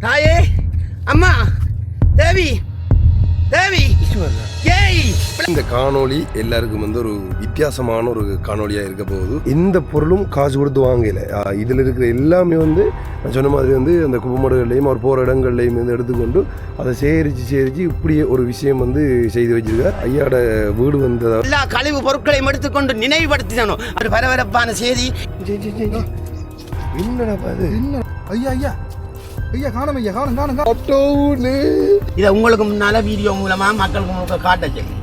தாயே, அம்மா, தேவி, தேவி, ஏய். இந்த காணொளி எல்லாருக்கும் வந்து ஒரு வித்தியாசமான ஒரு காணொளியாக இருக்க போகுது. எந்த பொருளும் காசு கொடுத்து வாங்கல. இதில் இருக்கிற எல்லாமே வந்து நான் சொன்ன மாதிரி வந்து அந்த குப்பமடுகள்லையும் அவர் போகிற இடங்கள்லையும் வந்து எடுத்துக்கொண்டு அதை சேரிச்சு இப்படி ஒரு விஷயம் வந்து செய்து வச்சிருக்கார். ஐயாட வீடு வந்ததா எல்லா கழிவு பொருட்களையும் எடுத்துக்கொண்டு நினைவுபடுத்தினோம். அது பரபரப்பான செய்தி. என்னடா அது? ஐயா ஐயா ஐயா காணும் ஐயா காணும் இதை உங்களுக்கு முன்னால வீடியோ மூலமா மக்களுக்கு உங்களுக்கு காட்ட செய்யும்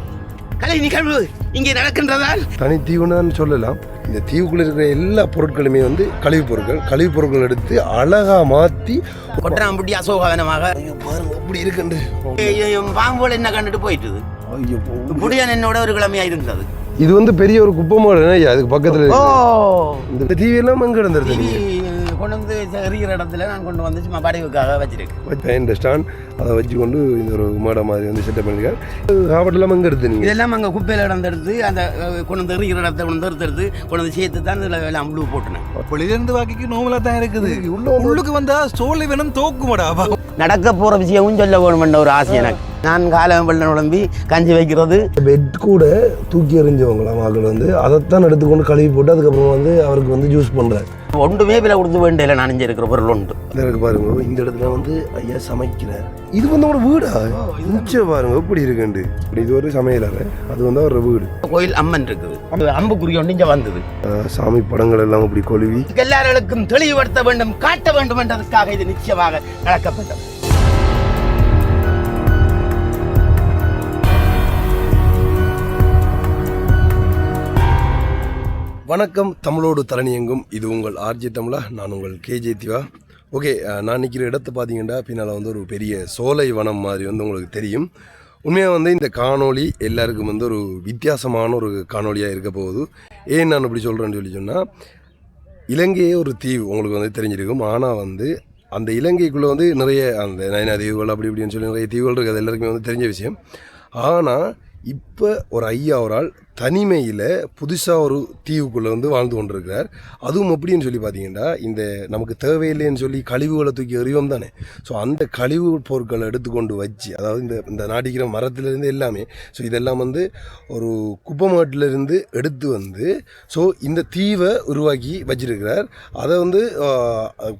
கலை நிகழ்வு இங்கே நடக்கின்றதால் தனி தீவுன்னு சொல்லலாம். இந்த தீவுக்குள்ள இருக்கிற எல்லா பொருட்களுமே வந்து கழிவுப் பொருட்கள் எடுத்து அழகா மாற்றி கொட்டராம்பட்டி அசோகவனமாக பாருங்க அப்படி இருக்குண்டு பாம்போல என்ன கண்டுட்டு போயிட்டுது. புடியான் என்னோட ஒரு கிழமையா இருந்தது. இது வந்து பெரிய ஒரு குப்பை மாடு. அதுக்கு பக்கத்துல இந்த தீவி எல்லாம் அங்க இருந்துருது. கொண்டு வந்து எறிகிற இடத்துல நான் கொண்டு வந்து சும்மா படைவுக்காக வச்சிருக்கேன். ஸ்டாண்ட் அதை வச்சு கொண்டு இந்த ஒரு மாடை மாதிரி வந்து செட்டப் பண்ணிருக்காரு. சாப்பாட்டுலாம் அங்கே எடுத்து நீங்கள் இதெல்லாம் அங்கே குப்பையில் இடந்தெடுத்து அந்த கொண்டு வந்து எறிகிற இடத்த எடுத்து கொண்டு வந்து சேர்த்து தான் இதில் எல்லாம் முழு போட்டுனேன். வெளியிலிருந்து வாக்கிக்கு நோமலாக தான் இருக்குது. உள்ளுக்கு வந்தா சோலை வேணும் தோக்குமாடா. நடக்க போகிற விஷயமும் சொல்ல வேணுமென்ற ஒரு ஆசை எனக்கு. நான் காலம் வெள்ள உடம்பி கஞ்சி வைக்கிறது பெட் கூட தூக்கி எறிஞ்சவங்களாம் ஆக்கள் வந்து அதைத்தான் எடுத்துக்கொண்டு கழுவி போட்டு அதுக்கப்புறம் வந்து அவருக்கு வந்து ஜூஸ் பண்ணுறாரு. ஒன்றுமே விலை கொடுத்து வேண்டிய நான் இங்கே இருக்கிற பொருள் உண்டு. எனக்கு பாருங்க இந்த இடத்துல வந்து ஐயா சமைக்கிறார். இது வந்து ஒரு வீடா நிச்சயம் பாருங்க எப்படி இருக்குண்டு. இது ஒரு சமையலாக அது வந்து ஒரு வீடு. கோயில் அம்மன் இருக்குது. அம்புக்குறி ஒன்று இங்கே வந்தது. சாமி படங்கள் எல்லாம் அப்படி கொழுவி எல்லாருக்கும் தெளிவுபடுத்த வேண்டும், காட்ட வேண்டும் என்றதுக்காக இது நிச்சயமாக நடக்கப்பட்டது. வணக்கம், தமிழோடு தரணி எங்கும். இது உங்கள் ஆர்ஜே தமிழா. நான் உங்கள் கேஜே திவா. ஓகே, நான் நிற்கிற இடத்தை பார்த்தீங்கன்னா பின்னால் வந்து ஒரு பெரிய சோலை வனம் மாதிரி வந்து உங்களுக்கு தெரியும். உண்மையாக வந்து இந்த காணொளி எல்லாருக்கும் வந்து ஒரு வித்தியாசமான ஒரு காணொளியாக இருக்க போகுது. ஏன் நான் இப்படி சொல்கிறேன்னு சொன்னால், இலங்கையே ஒரு தீவு உங்களுக்கு வந்து தெரிஞ்சிருக்கும். ஆனால் வந்து அந்த இலங்கைக்குள்ளே வந்து நிறைய அந்த நயனா தீவுகள் அப்படி இப்படின்னு சொல்லி நிறைய தீவுகள் இருக்குது. அது எல்லாருக்குமே வந்து தெரிஞ்ச விஷயம். ஆனால் இப்போ ஒரு ஐயா ஒரு ஆள் தனிமையில் புதுசாக ஒரு தீவுக்குள்ளே வந்து வாழ்ந்து கொண்டிருக்கிறார். அதுவும் எப்படின்னு சொல்லி பார்த்தீங்கன்னா, இந்த நமக்கு தேவையில்லைன்னு சொல்லி கழிவுகளை தூக்கி எறிவோம் தானே. ஸோ அந்த கழிவு பொருட்களை எடுத்துக்கொண்டு வச்சு, அதாவது இந்த நாட்டிக்கிற மரத்துலேருந்து எல்லாமே, ஸோ இதெல்லாம் வந்து ஒரு குப்பை மாட்டிலேருந்து எடுத்து வந்து ஸோ இந்த தீவை உருவாக்கி வச்சிருக்கிறார். அதை வந்து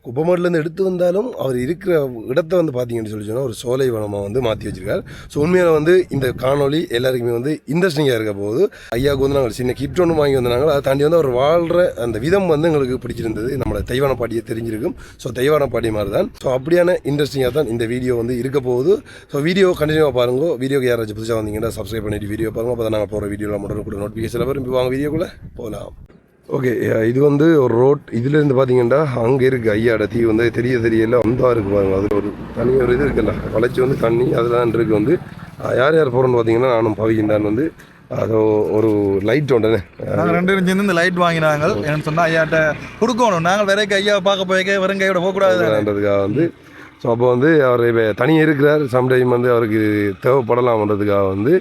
குப்பை மாட்டிலேருந்து எடுத்து வந்தாலும் அவர் இருக்கிற இடத்த வந்து பார்த்தீங்கன்னு சொல்லி சொன்னால் ஒரு சோலை வனமாக வந்து மாற்றி வச்சிருக்கார். ஸோ உண்மையாக வந்து இந்த காணொளி எல்லாருக்குமே வந்து இன்ட்ரெஸ்டிங்காக இருக்க போகுது. ஐயாவுக்கு வந்து நாங்கள் சின்ன கிஃப்ட் ஒன்று வாங்கி வந்தாங்க. அதை தாண்டி வந்து அவர் வாழ்கிற அந்த விதம் வந்து எங்களுக்கு பிடிச்சிருந்தது. நம்மளோட தெய்வான பாட்டியை தெரிஞ்சிருக்கும். ஸோ தெய்வான பாட்டி மாதிரி தான். ஸோ அப்படியான இன்ட்ரெஸ்டிங்காக தான் இந்த வீடியோ வந்து இருக்க போகுது. ஸோ வீடியோ கண்டினியூவாக பாருங்க. வீடியோக்கு யாராச்சும் புதுசாக வந்தீங்கன்னா சப்ஸ்கிரைப் பண்ணிட்டு வீடியோ பாருங்கள். அப்போ தான் நாங்கள் போகிற வீடியோவில் மட்டும் கூட நோட்டிஃபிகேஷன் வரும். வாங்க வீடியோக்குள்ளே போகலாம். ஓகே, இது வந்து ஒரு ரோட். இதுலேருந்து பார்த்தீங்கன்னா அங்கே இருக்குது ஐயாட தீ வந்து தெரியல வந்தா இருக்குது பாருங்க. அதில் ஒரு தனி ஒரு இது இருக்குல்ல, வளைச்சி வந்து தண்ணி அதெல்லாம் இருக்குது. வந்து யார் போகிறோன்னு பார்த்தீங்கன்னா நானும் பவிக்கின்றான் வந்து அதோ ஒரு லைட் ஒன்று நாங்கள் 2 பேரும் சேர்ந்து இந்த லைட் வாங்கினாங்க. என்னன்னு சொன்னால் ஐயாட்ட கொடுக்கணும். நாங்கள் வேற ஐயாவை பார்க்க போய்க்க வெறும் கையோட போகக்கூடாதுன்றதுக்காக வந்து. ஸோ அப்போ வந்து அவர் இப்போ தனியாக இருக்கிறார். சம்டைம் வந்து அவருக்கு தேவைப்படலாம்ன்றதுக்காக வந்து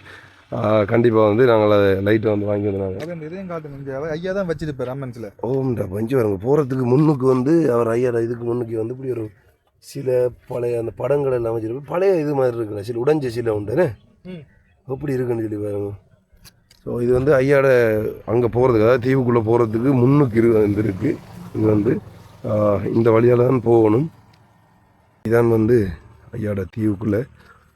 கண்டிப்பாக வந்து நாங்கள் அதை லைட்டை வந்து வாங்கி வந்தாங்க. இதையும் காட்டு ஐயா தான் வச்சிருப்பார் அம்மன்ஸில். ஓம்டா பஞ்சு வரங்க போகிறதுக்கு முன்னுக்கு வந்து அவர் ஐயா இதுக்கு முன்னுக்கு வந்து இப்படி ஒரு சில பழைய அந்த படங்கள் எல்லாம் வச்சுருப்போம். பழைய இது மாதிரி இருக்குல்ல, சில உடைஞ்ச சில உண்டுன்னு எப்படி இருக்குன்னு சொல்லி பாருங்க. ஸோ இது வந்து ஐயாட அங்கே போகிறதுக்கு, அதாவது தீவுக்குள்ளே போகிறதுக்கு முன்னுக்கு இருக்குது. இது வந்து இந்த வழியால் தான் போகணும். இதான் வந்து ஐயாட தீவுக்குள்ளே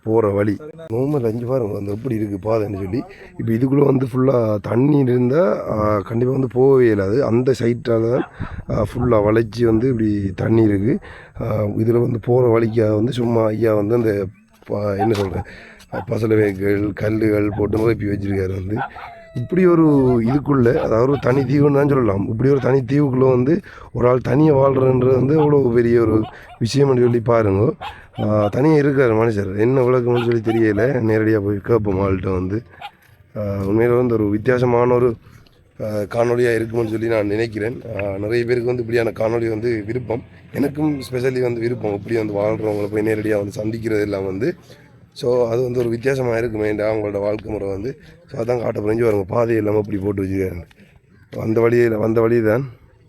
போகிற வழி. நோமல் 5 பாருங்க அந்த எப்படி இருக்குது பாதைன்னு சொல்லி. இப்போ இதுக்குள்ளே வந்து ஃபுல்லாக தண்ணி இருந்தால் கண்டிப்பாக வந்து போகவே இல்லாது. அந்த சைட்டால் தான் ஃபுல்லாக வளைச்சி வந்து இப்படி தண்ணி இருக்குது. இதில் வந்து போகிற வழிக்காக வந்து சும்மா ஐயா வந்து அந்த என்ன சொல்கிறேன் பசலை வேர்கள் கல்லுகள் போட்டு நிரப்பி வச்சிருக்காரு. வந்து இப்படி ஒரு இதுக்குள்ளே, அதாவது ஒரு தனி தீவுன்னு தான் சொல்லலாம். இப்படி ஒரு தனி தீவுக்குள்ளே வந்து ஒரு ஆள் தனியாக வாழ்கிறன்றது வந்து அவ்வளோ பெரிய ஒரு விஷயம்னு சொல்லி பாருங்க. தனியாக இருக்கார் மனுஷர். என்ன விளக்கம்னு சொல்லி தெரியல. நேரடியாக போய் கேட்போம் ஆள்கிட்ட வந்து. உண்மையில் வந்து ஒரு வித்தியாசமான ஒரு காணொலியாக இருக்குமென்னு சொல்லி நான் நினைக்கிறேன். நிறைய பேருக்கு வந்து இப்படியான காணொலி வந்து விருப்பம். எனக்கும் ஸ்பெஷலி வந்து விருப்பம். இப்படி வந்து வாழ்கிறவங்களை போய் நேரடியாக வந்து சந்திக்கிறது எல்லாம் வந்து. ஸோ அது வந்து ஒரு வித்தியாசமாக இருக்குமே அவங்களோட வாழ்க்கை முறை வந்து. ஸோ அதான் காட்ட புரிஞ்சு வருங்க. பாதை இல்லாமல் இப்படி போட்டு வச்சுருக்காரு. வந்த வழி தான்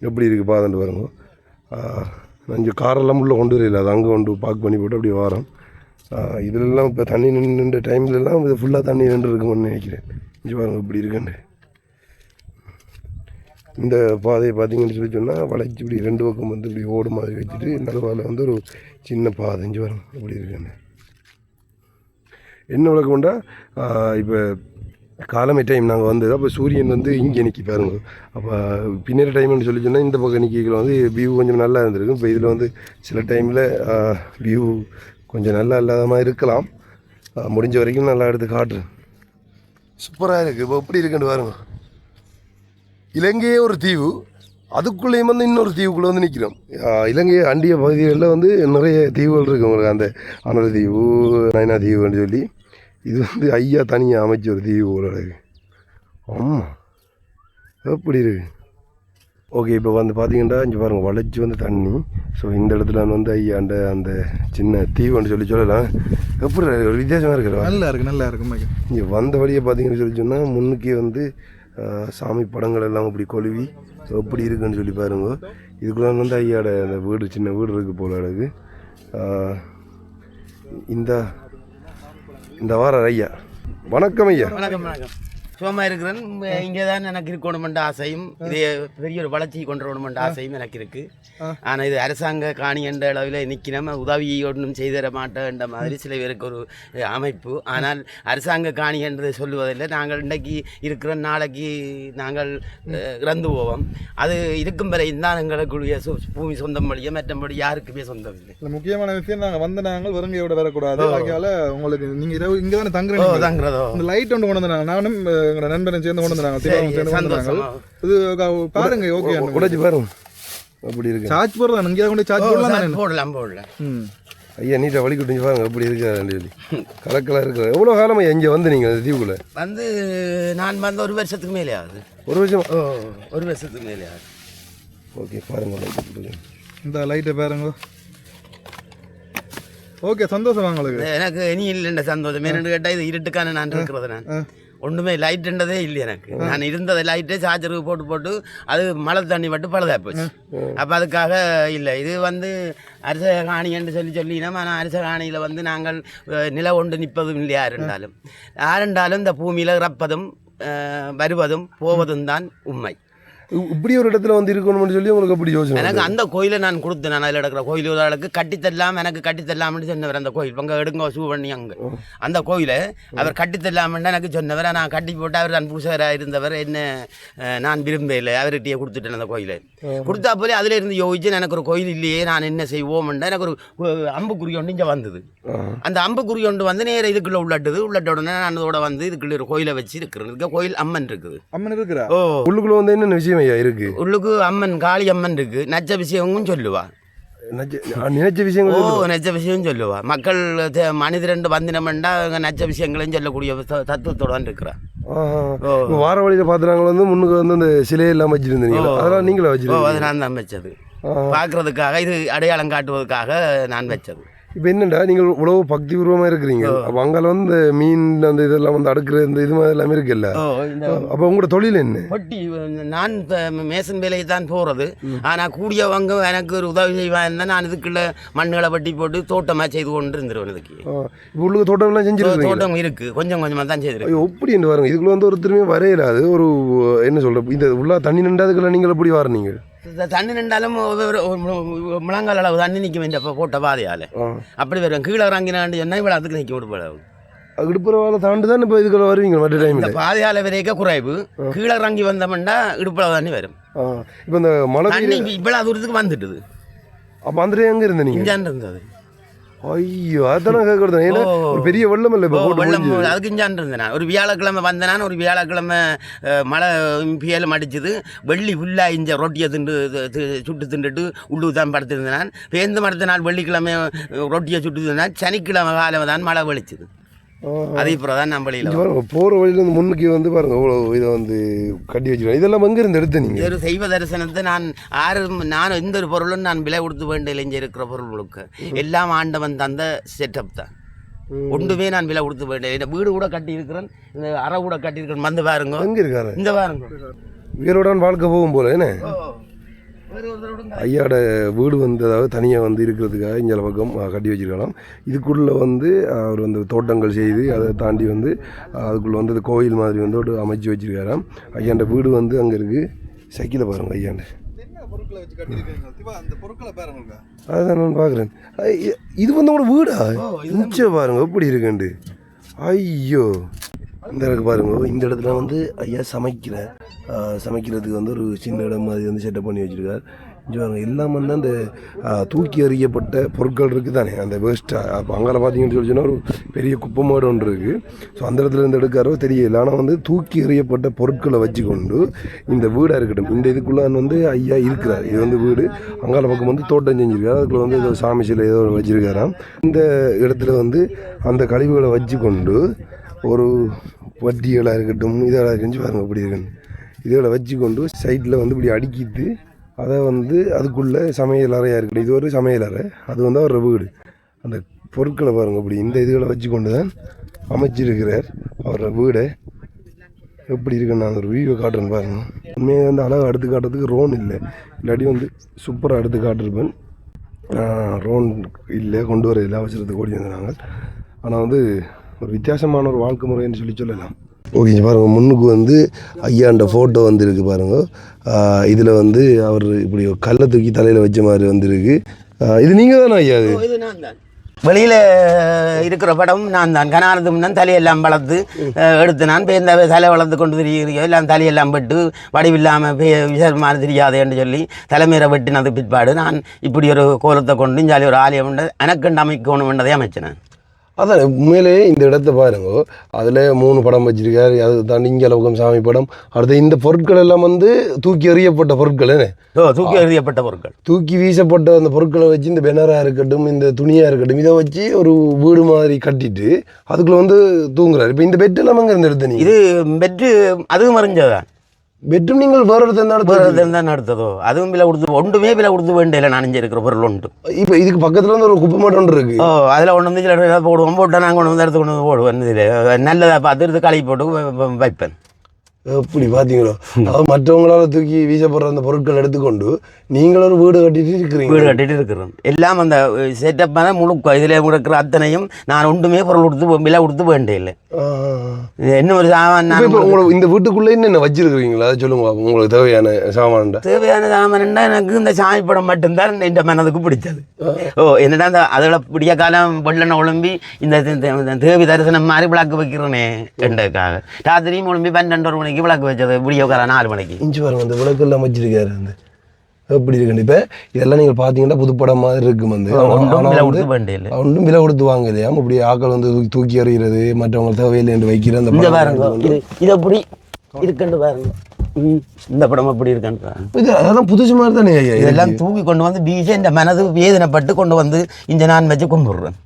எப்படி இருக்குது பாதைன்ட்டு வருங்க. கொஞ்சம் காரெல்லாம் உள்ளே கொண்டு வரல, அது அங்கே கொண்டு பார்க் பண்ணி போட்டு அப்படி வரோம். இதிலெல்லாம் இப்போ தண்ணி நின்ற டைம்லலாம் இது ஃபுல்லாக தண்ணி நின்று இருக்குன்னு நினைக்கிறேன். இங்கே பாருங்கள் இப்படி இருக்குன்னு. இந்த பாதையை பார்த்தீங்கன்னு சொல்லி சொன்னால் வளைச்சி இப்படி 2 பக்கம் வந்து இப்படி ஓடு மாதிரி வச்சுட்டு நடுவால் வந்து ஒரு சின்ன பாதை இங்கே வரும் இப்படி இருக்குன்னு. என்ன விளக்கம் கொண்டா இப்போ காலமை டைம் நாங்கள் வந்தது, அப்போ சூரியன் வந்து இங்கே நிற்கி பாருங்க. அப்போ பின்னேற டைம்னு சொல்லி சொன்னால் இந்த பக்கம் நிற்கிகளை வந்து வியூ கொஞ்சம் நல்லா இருந்திருக்கும். இப்போ இதில் வந்து சில டைமில் வியூ கொஞ்சம் நல்லா இல்லாத மாதிரி இருக்கலாம். முடிஞ்ச வரைக்கும் நல்லா எடுத்து காட்டுறேன். சூப்பராக இருக்குது. இப்போ எப்படி இருக்குன்னு பாருங்க. இலங்கையே ஒரு தீவு, அதுக்குள்ளேயும் வந்து இன்னொரு தீவுக்குள்ளே வந்து நிற்கிறோம். இலங்கையை அண்டிய பகுதிகளில் வந்து நிறைய தீவுகள் இருக்குது உங்களுக்கு. அந்த அனல் தீவு, நைனா தீவுன்னு சொல்லி இது வந்து ஐயா தனியாக அமைச்ச ஒரு தீவு போல இருக்குது. ஆமாம், எப்படி இருக்குது. ஓகே, இப்போ வந்து பார்த்தீங்கன்னா இங்கே பாருங்கள் வளைச்சி வந்து தண்ணி. ஸோ இந்த இடத்துல வந்து ஐயா அந்த சின்ன தீவுன்னு சொல்லலாம். எப்படி ஒரு வித்தியாசமாக இருக்கிற நல்லா இருக்குது, நல்லா இருக்குது. இங்கே வந்த வழியை பார்த்தீங்கன்னு சொல்லி சொன்னால் முன்னுக்கே வந்து சாமி படங்கள் எல்லாம் அப்படி கொழுவி எப்படி இருக்குன்னு சொல்லி பாருங்க. இதுக்குள்ள வந்து ஐயாட அந்த வீடு, சின்ன வீடு இருக்குது போல இருக்குது. இந்த வாரம் ஐயா வணக்கம். ஐயா வணக்கம். சுகமாக இருக்கிறேன். இங்கே தான் எனக்கு இருக்கணுமென்ற ஆசையும், இதே பெரிய ஒரு வளர்ச்சி கொண்டு வரணுமென்ற ஆசையும் எனக்கு இருக்குது. ஆனால் இது அரசாங்க காணி என்ற அளவில் நிற்கணும், உதவி ஒன்றும் செய்தர மாட்டேன்ற மாதிரி சில பேருக்கு ஒரு அமைப்பு. ஆனால் அரசாங்க காணி என்றதை சொல்லுவதில்லை. நாங்கள் இன்றைக்கு இருக்கிற நாளைக்கு நாங்கள் இறந்து போவோம். அது இருக்கும் வரை தான் எங்களுக்குரிய பூமி சொந்தம் வழியே, மற்றபடி யாருக்குமே சொந்தம் இல்லை. முக்கியமான விஷயம், நாங்கள் வெறுங்கையோட வரக்கூடாது. அதனால உங்களுக்கு நீங்கள் இரவு இங்கே தானே தங்குறதோ இந்த லைட் ஒன்று கொண்டு வந்தாங்க. நானும் எங்களோட நண்பரை சேர்ந்து கொண்டு வந்தாங்க. இது பாருங்க, ஓகே உடைச்சு பாருங்க அப்படி இருக்கு. சார்ஜ் போடுறேன், இங்கே கொண்டு சார்ஜ் போடலாம். ஐயா நீட்டாக வழி கொடுத்து பாருங்க அப்படி இருக்காது சொல்லி கலக்கலாக இருக்குது. எவ்வளோ காலமாக இங்கே வந்து நீங்கள் அந்த தீவுக்குள்ள வந்து? நான் வந்து 1 வருஷத்துக்கு மேலே ஆகுது. 1 வருஷம்? 1 வருஷத்துக்கு மேலே ஆகுது. ஓகே, பாருங்க இந்த லைட்டை பாருங்க. ஓகே, சந்தோஷம் உங்களுக்கு? எனக்கு இனி இல்லைண்ட சந்தோஷம். என்னென்னு கேட்டால் இது இருட்டுக்கான நான் இருக்கிறது. நான் ஒன்றுமே லைட்டுன்றதே இல்லை எனக்கு. நான் இருந்தது லைட்டு சார்ஜருக்கு போட்டு அது மழை தண்ணி மட்டும் பழுதாக போச்சு. அப்போ அதுக்காக இல்லை. இது வந்து அரச காணின்னு சொல்லினா, ஆனால் அரச காணியில் வந்து நாங்கள் நில ஒன்று நிற்பதும் இல்லை. யாருண்டாலும் இந்த பூமியில் இறப்பதும் வருவதும் போவதும் தான் உண்மை. இப்படி ஒரு இடத்துல வந்து இருக்கணும்னு சொல்லி உங்களுக்கு அப்படி யோசனை? எனக்கு அந்த கோயிலை நான் கொடுத்தேன். நான் அதில் இருக்கிற கோயில் ஒருளுக்கு கட்டித்தரலாம், எனக்கு கட்டித்தரலாம்னு சொன்னவர். அந்த கோயில் அங்கே எடுங்க ஷூ பண்ணி அங்கே அந்த கோயிலை அவர் கட்டித்தரலாம்னு எனக்கு சொன்னவர். நான் கட்டி போட்டு அவர் நான் பூசகராக இருந்தவர். என்ன நான் விரும்பல, அவர்கிட்டயே கொடுத்துட்டேன் அந்த கோயிலை. கொடுத்தா போலே அதில் இருந்து யோசிச்சு எனக்கு ஒரு கோயில் இல்லையே, நான் என்ன செய்வோம்னா எனக்கு ஒரு அம்புக்குறி ஒன்று இங்கே வந்தது. அந்த அம்புக்குறி ஒன்று வந்து நேரம் இதுக்குள்ளே உள்ளட்ட உடனே நான் அதோட வந்து இதுக்குள்ள ஒரு கோயிலை வச்சு இருக்கிறேன். கோயில் அம்மன் இருக்குது. அம்மன் இருக்கிறா? ஓ, உள்ளுக்குள்ள வந்து என்ன விஷயம் இருக்கு? உள்ளுக்கு அம்மன், காளி அம்மன் இருக்கு. நச்ச விஷயமும் சொல்லுவா. நினைச்ச விஷயங்கள்? ஓ, நச்ச விஷயம் சொல்லுவா. மக்கள் மனிதரண்டு வந்தினமெண்டா நச்ச விஷயங்களையும் சொல்லக்கூடிய தத்துவத்தோட இருக்கிறா. வார வழியில பாத்துறாங்க வந்து முன்னுக்கு வந்து அந்த சிலையெல்லாம் வச்சிருந்தீங்க, அதெல்லாம் நீங்களே வச்சிருக்கீங்க? அது நான் தான் வச்சது. பார்க்கறதுக்காக, இது அடையாளம் காட்டுவதற்காக நான் வச்சது. இப்போ என்னண்டா நீங்கள் இவ்வளவு பக்தி பூர்வமாக இருக்கிறீங்க, அப்போ அங்கே வந்து மீன் அந்த இதெல்லாம் வந்து அடுக்கிற இந்த இது மாதிரி எல்லாமே இருக்குல்ல, அப்போ உங்களோட தொழில் என்ன? பொட்டி நான் மேசன் வேலையை தான் போகிறது. ஆனால் கூடியவங்க எனக்கு ஒரு உதவி செய்வாங்க. நான் இதுக்குள்ள மண்ணுகளை வட்டி போட்டு தோட்டமாக செய்து கொண்டு இருந்துருவேன். இதுக்கு இப்போ உள்ளுக்கு தோட்டம்லாம் செஞ்சுருக்கேன். தோட்டம் இருக்குது, கொஞ்சம் கொஞ்சமாக தான் செய்திருக்கேன். எப்படி என்று பாருங்க, இதுக்குள்ள வந்து ஒருத்தருமே வரையிலாது. ஒரு என்ன சொல்கிற, இந்த உள்ள தண்ணி நின்றாதுக்குள்ள நீங்கள் எப்படி வரீங்க? தண்ணி நின்றாலும் முழங்கால் அளவு தண்ணி நிற்க வேண்டிய போட்ட பாதையால் அப்படி வருவேன். கீழே இறங்கினாண்டு என்ன இவ்வளோ அதுக்கு நிற்க விடுபடாது. இடுப்புறவால தாண்டி தான் இப்போ இதுக்குள்ள வருவீங்க மற்ற டைமில்? பாதையால் வரைக்க குறைவு. கீழே இறங்கி வந்தோம்னா இடுப்புல தண்ணி வரும். இப்போ இந்த மழை தண்ணி இவ்வளோ தூரத்துக்கு வந்துட்டுது. அப்போ அந்த எங்கே இருந்த நீங்கள்? இஞ்சான் இருந்தது. ஐயோ, அதான் கேட்கறது. ஏன்னா ஒரு பெரிய வெள்ளம் இல்லை இப்போ வெள்ளம். அதுக்கு இஞ்சான் இருந்தேன் நான். ஒரு வியாழக்கிழமை வந்தேன். ஒரு வியாழக்கிழமை மழை புயலும் அடிச்சது. வெள்ளி ஃபுல்லாக இஞ்ச ரொட்டியை சுட்டு தின்னுட்டு உள்ளுக்கு தான் படுத்திருந்தேன். பேருந்து மடுத்த நாள் வெள்ளிக்கிழமை ரொட்டியை சுட்டு தின்னேன். சனிக்கிழமை காலம் தான் மழை வெளிச்சுது. அது இப்போ தான் நம்ம வழியில் போகிற வழியில் வந்து முன்னுக்கு வந்து பாருங்கள் இவ்வளோ இதை வந்து கட்டி வச்சுருக்கேன். இதெல்லாம் எங்கே இருந்து எடுத்து நீங்கள்? ஒரு தெய்வ தரிசனத்தை நான் எந்த ஒரு பொருளும் நான் விலை கொடுத்து வேண்டிய இங்கே இருக்கிற பொருள்களுக்கு எல்லாம் ஆண்டவன் தந்த செட்டப் தான். ஒன்றுமே நான் விலை கொடுத்து வேண்டிய. வீடு கூட கட்டி இருக்கிறேன், இந்த அறை கூட கட்டியிருக்கிறேன். வந்து பாருங்க, எங்கே இருக்காரு? இந்த பாருங்க, வீரோட வாழ்க்கை போகும் போல என்ன ஐயாவோட வீடு வந்து அதாவது தனியாக வந்து இருக்கிறதுக்காக இங்கே பக்கம் கட்டி வச்சிருக்கலாம். இதுக்குள்ளே வந்து அவர் வந்து தோட்டங்கள் செய்து அதை தாண்டி வந்து அதுக்குள்ளே வந்து கோயில் மாதிரி வந்து ஒரு அமைச்சு வச்சிருக்காராம். ஐயாண்ட வீடு வந்து அங்கே இருக்குது. சைக்கிளை பாருங்கள் ஐயாண்ட. அதுதான் நான் பார்க்குறேன். இது வந்து உங்களோட வீடா? நிச்சயம் பாருங்க எப்படி இருக்குண்டு. ஐயோ இந்த இடத்துக்கு பாருங்க. இந்த இடத்துல வந்து ஐயா சமைக்கிறதுக்கு வந்து ஒரு சின்ன இடம் மாதிரி வந்து செட்டப் பண்ணி வச்சுருக்கார். இங்கே பாருங்க எல்லாம் வந்து அந்த தூக்கி எறியப்பட்ட பொருட்கள் இருக்குது தானே, அந்த வேஸ்ட்டாக. அப்போ அங்கே பார்த்தீங்கன்னு சொல்லி சொன்னால் ஒரு பெரிய குப்பமாடு ஒன்று இருக்குது. ஸோ அந்த இடத்துல இருந்து எடுக்காரோ தெரியல. ஆனால் வந்து தூக்கி எறியப்பட்ட பொருட்களை வச்சு கொண்டு இந்த வீடாக இருக்கட்டும், இந்த இதுக்குள்ளே வந்து ஐயா இருக்கிறார். இது வந்து வீடு. அங்கால பக்கம் வந்து தோட்டம் செஞ்சுருக்காரு. அதுக்குள்ளே வந்து ஏதோ சாமி சிலை ஏதோ வச்சுருக்காராம். இந்த இடத்துல வந்து அந்த கழிவுகளை வச்சு கொண்டு ஒரு வட்டிகளாக இருக்கட்டும் இதெல்லாம் இருக்குன்னு பாருங்க இப்படி இருக்குன்னு இதோட வச்சு கொண்டு சைடில் வந்து இப்படி அடுக்கிட்டு அதை வந்து அதுக்குள்ளே சமையல் அறையாக இருக்கட்டும். இது ஒரு சமையல் அறை, அது வந்து அவரோட வீடு. அந்த பொருட்களை பாருங்கள் இப்படி இந்த இதுகளை வச்சு கொண்டு தான் அமைச்சிருக்கிறார் அவரோட வீடை. எப்படி இருக்குன்னு நான் ஒரு வீடியோ காட்டுறேன்னு பாருங்க. உண்மையாக வந்து அழகாக எடுத்து காட்டுறதுக்கு ரோன் இல்லை, இல்லாட்டி வந்து சூப்பராக எடுத்து காட்டிருப்பேன். ரோன் இல்லை, கொண்டு வர இல்லை, அவசரத்துக்கு ஓடி வந்தாங்க. ஆனால் வந்து ஒரு வித்தியாசமான ஒரு வாழ்க்கை முறைன்னு சொல்லலாம். ஓகே பாருங்கள், முன்னுக்கு வந்து ஐயாண்ட ஃபோட்டோ வந்துருக்கு பாருங்கள். இதில் வந்து அவர் இப்படி கல்லை தூக்கி தலையில் வச்ச மாதிரி வந்துருக்கு. இது நீங்கள் தானே ஐயா? இது நான் தான். வெளியில் இருக்கிற படம் நான் தான். கனாரது முன்னால் தலையெல்லாம் வளர்த்து எடுத்து நான் இந்த தலை வளர்த்து கொண்டு திரிகிறோம். எல்லாம் தலையெல்லாம் வெட்டு வடிவில்லாமல் விசேஷமாக தெரியாது என்று சொல்லி தலைமையை வெட்டினது பிற்பாடு நான் இப்படி ஒரு கோலத்தை கொண்டு இஞ்சாலி ஒரு ஆலயம் உண்டு எனக்கு அமைக்கணும் என்றதை அமைச்சினேன். அதான் உண்மையிலே இந்த இடத்த பாருங்க. அதில் 3 படம் வச்சிருக்காரு. அது தாண்டி இங்கே அளவுக்கு சாமி படம். அடுத்து இந்த பொருட்கள் எல்லாம் வந்து தூக்கி எறியப்பட்ட பொருட்கள். தூக்கி எறியப்பட்ட பொருட்கள், தூக்கி வீசப்பட்ட அந்த பொருட்களை வச்சு இந்த பெனராக இருக்கட்டும், இந்த துணியாக இருக்கட்டும், இதை வச்சு ஒரு வீடு மாதிரி கட்டிட்டு அதுக்குள்ளே வந்து தூங்குறாரு. இப்போ இந்த பெட் எல்லாம் அங்கே இருந்து எடுத்து இது பெட்டு அதுவும் மறைஞ்சதான். பெட்ரூம் நீங்கள் வேறு இடத்துல தான் நடத்ததோ அதுவும் விலை கொடுத்து ஒன்றுமே விலை கொடுத்து வேண்டிய நனைஞ்சு இருக்கிற பொருள் உண்டு. இப்போ இதுக்கு பக்கத்தில் வந்து ஒரு குப்பை மாட்டம் ஒன்று இருக்குது. அதில் ஒன்று வந்து சில போடுவோம். போட்டால் நாங்கள் கொண்டு வந்து இடத்துக்கு கொண்டு வந்து போடுவேன். இதில் நல்லதாக பார்த்து கழுவி போட்டு வைப்பேன். எப்படி பார்த்தீங்களோ, அதாவது மற்றவங்களால தூக்கி வீசப்படுற அந்த பொருட்கள் எடுத்துக்கொண்டு நீங்கள் ஒரு வீடு கட்டிட்டு இருக்கிறீங்க. வீடு கட்டிட்டு இருக்கிறோம். எல்லாம் அந்த செட்டப்பான முழுக்க இதில் இருக்கிற அத்தனையும் நான் ஒன்றுமே பொருள் கொடுத்து விலை கொடுத்து வேண்டிய இல்லை. என்ன ஒரு சாமான் இந்த வீட்டுக்குள்ளே என்ன வச்சிருக்கிறீங்களா அதை சொல்லுங்க. உங்களுக்கு தேவையான சாமான்டா எனக்கு இந்த சாமி படம் மட்டும்தான் இந்த மனதுக்கு பிடிச்சது. என்னடா அந்த அதில் பிடிக்க காலம் வெள்ளனை ஒழும்பி இந்த தேவி தரிசனம் மாதிரி விளக்கு வைக்கிறேனே என்றதுக்காக ராத்திரியும் ஒழும்பி 12 மணிக்கு விளக்கு வச்சது. விடிய 4 மணிக்கு இஞ்சி பாருங்க அந்த விளக்கு எல்லாம் வச்சிருக்காரு. அந்த எப்படி இருக்கு இப்போ இதெல்லாம் நீங்கள் பார்த்தீங்கன்னா புதுப்படம் மாதிரி இருக்கும். வந்து ஒன்றும் விலை கொடுத்து வாங்க இல்லையா? அப்படி ஆக்கள் வந்து தூக்கி எறிகிறது, மற்றவங்க தேவையில்லை என்று வைக்கிற அந்த இது எப்படி இருக்குன்னு பாருங்க. இந்த படம் எப்படி இருக்கான்னு அதெல்லாம் புதுசு மாதிரி தானே. இதெல்லாம் தூக்கி கொண்டு வந்து பீச இந்த மனது வேதனைப்பட்டு கொண்டு வந்து இந்த நான் வச்சு கும்பிடுறேன்.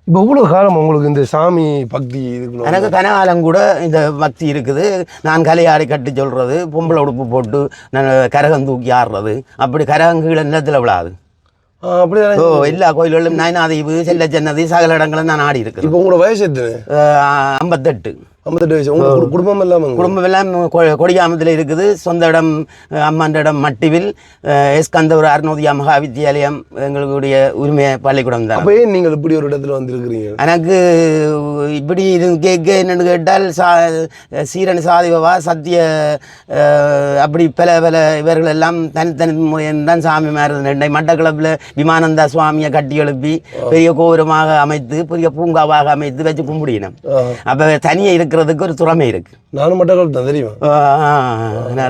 இப்போ எவ்வளோ காலம் உங்களுக்கு இந்த சாமி பக்தி இதுக்கு? எனக்கு கனகாலம் கூட இந்த பக்தி இருக்குது. நான் கலையாடி கட்டி சொல்கிறது, பொம்பளை உடுப்பு போட்டு நான் கரகம் தூக்கி ஆடுறது, அப்படி கரகம் கீழே நிலத்தில் விழாது. அப்படியே எல்லா கோயில்களும் நயனாதீவு, செல்ல சென்னதி சகல இடங்களும் நான் ஆடி இருக்கிறேன். இப்போ உங்களோட வயசு எத்தனை? 58. 58 வயசு. உங்களுக்கு குடும்பம் எல்லாம் கொடியாமத்தில் இருக்குது. சொந்த இடம் அம்மாண்ட இடம் மட்டிவில். எஸ்கந்தபுரம் அருணோதயா மகா வித்தியாலயம் எங்களுடைய உரிமை பள்ளிக்கூடம் தான். அப்பயே நீங்கள் இப்படி ஒரு இடத்துல வந்திருக்கிறீங்க. எனக்கு இப்படி இது கேட்க என்னென்னு கேட்டால் சீரணி சாதிவா சத்திய அப்படி பல இவர்கள் எல்லாம் தனித்தனி முறையில் தான் சாமி மாறுது. மட்டக்களப்பில் விமானந்தா சுவாமியை கட்டி எழுப்பி பெரிய கோபுரமாக அமைத்து பெரிய பூங்காவாக அமைத்து வச்சு கும்பிடினோம். அப்போ தனியே இருக்கிறதுக்கு ஒரு துறமை இருக்கு. நானும் மட்டக்களப்பு தான் தெரியுமா?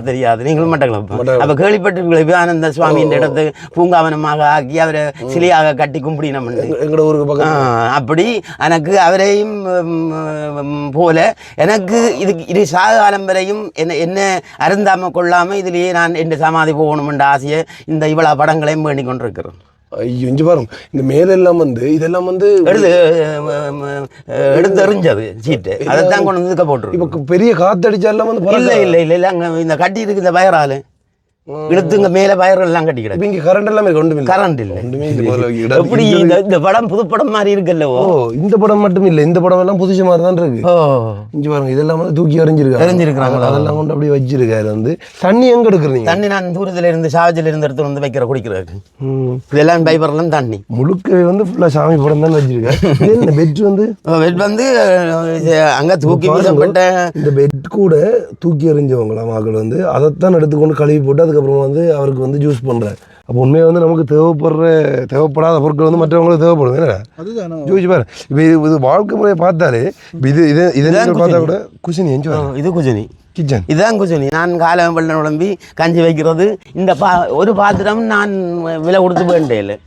தெரியாது, நீங்களும் மட்டக்களப்பு. அப்போ கேள்விப்பட்டிருக்கீங்க விவேகானந்த சுவாமியின் இடத்தை பூங்காவனமாக ஆக்கி அவரை சிலையாக கட்டி கும்பிடினோம் எங்களோட ஊருக்கு பக்கம். அப்படி எனக்கு அவரையும் போல எனக்கு இது சாகாலம் வரையும் என்ன அருந்தாம கொள்ளாமல் இதுலேயே நான் என் சமாதி போகணுமென்ற ஆசையை இந்த இவ்வளவு படங்களையும் வேண்டிக் கொண்டிருக்கிறேன். ஐயோ இஞ்சி பாருங்க, இந்த மேலெல்லாம் வந்து இதெல்லாம் வந்து எடுத்து எறிஞ்சது சீட்டு, அதைத்தான் கொண்டு வந்து போட்டுருக்கு. இப்போ பெரிய காத்தடிச்சாலாம் வந்து இல்லை இல்லை இல்லை இல்லை அங்கே இந்த கட்டி இருக்கு இந்த வயரால் இழுத்துங்க மேல வயர்கள் எல்லாம் கட்டிக்கிறேன். இப்போ இங்கே கரண்ட் எல்லாமே ஒன்றும் இல்லை. கரண்ட் இல்லை. ஒன்றுமே இல்லை. எப்படி இந்த படம் புது படம் மாதிரி இருக்குல்லவோ. இந்த படம் மட்டும் இல்லை, இந்த படம் எல்லாம் புதுசு மாதிரி தான் இருக்கு. இங்கே பாருங்க, இதெல்லாம் வந்து தூக்கி எறிஞ்சிருக்காங்க. அதெல்லாம் கொண்டு அப்படியே வச்சிருக்காரு. வந்து தண்ணி எங்க எடுக்கிறீங்க? தண்ணி நான் தூரத்துல இருந்து சாவஜில இருந்து எடுத்து வந்து வைக்கிற குடிக்கிறதுக்கு. இதெல்லாம் பைபர்லாம் தண்ணி முழுக்க வந்து ஃபுல்லா சாமி படம் தான் வச்சிருக்காரு. பெட் வந்து அங்க தூக்கி வீசப்பட்ட இந்த பெட் கூட தூக்கி எறிஞ்சவங்களா மகள் வந்து அதைத்தான் எடுத்துக்கொண்டு கழுவி போட்டு அதுக்கப்புறமா வந்து அவருக்கு வந்து ஜூஸ் பண்றாரு. அப்போ உண்மையாக வந்து நமக்கு தேவைப்படாத பொருட்கள் வந்து மற்றவங்களுக்கு தேவைப்படும். என்ன ஜூஸ் பாரு. இப்போ இது வாழ்க்கை முறையை பார்த்தாலே இது பார்த்தா கூட குசினி இது குசினி கிச்சன் இதுதான் குசினி. நான் காலம் வெள்ளம் உடம்பி கஞ்சி வைக்கிறது. இந்த ஒரு பாத்திரம் நான் விலை கொடுத்து வேண்டேன்.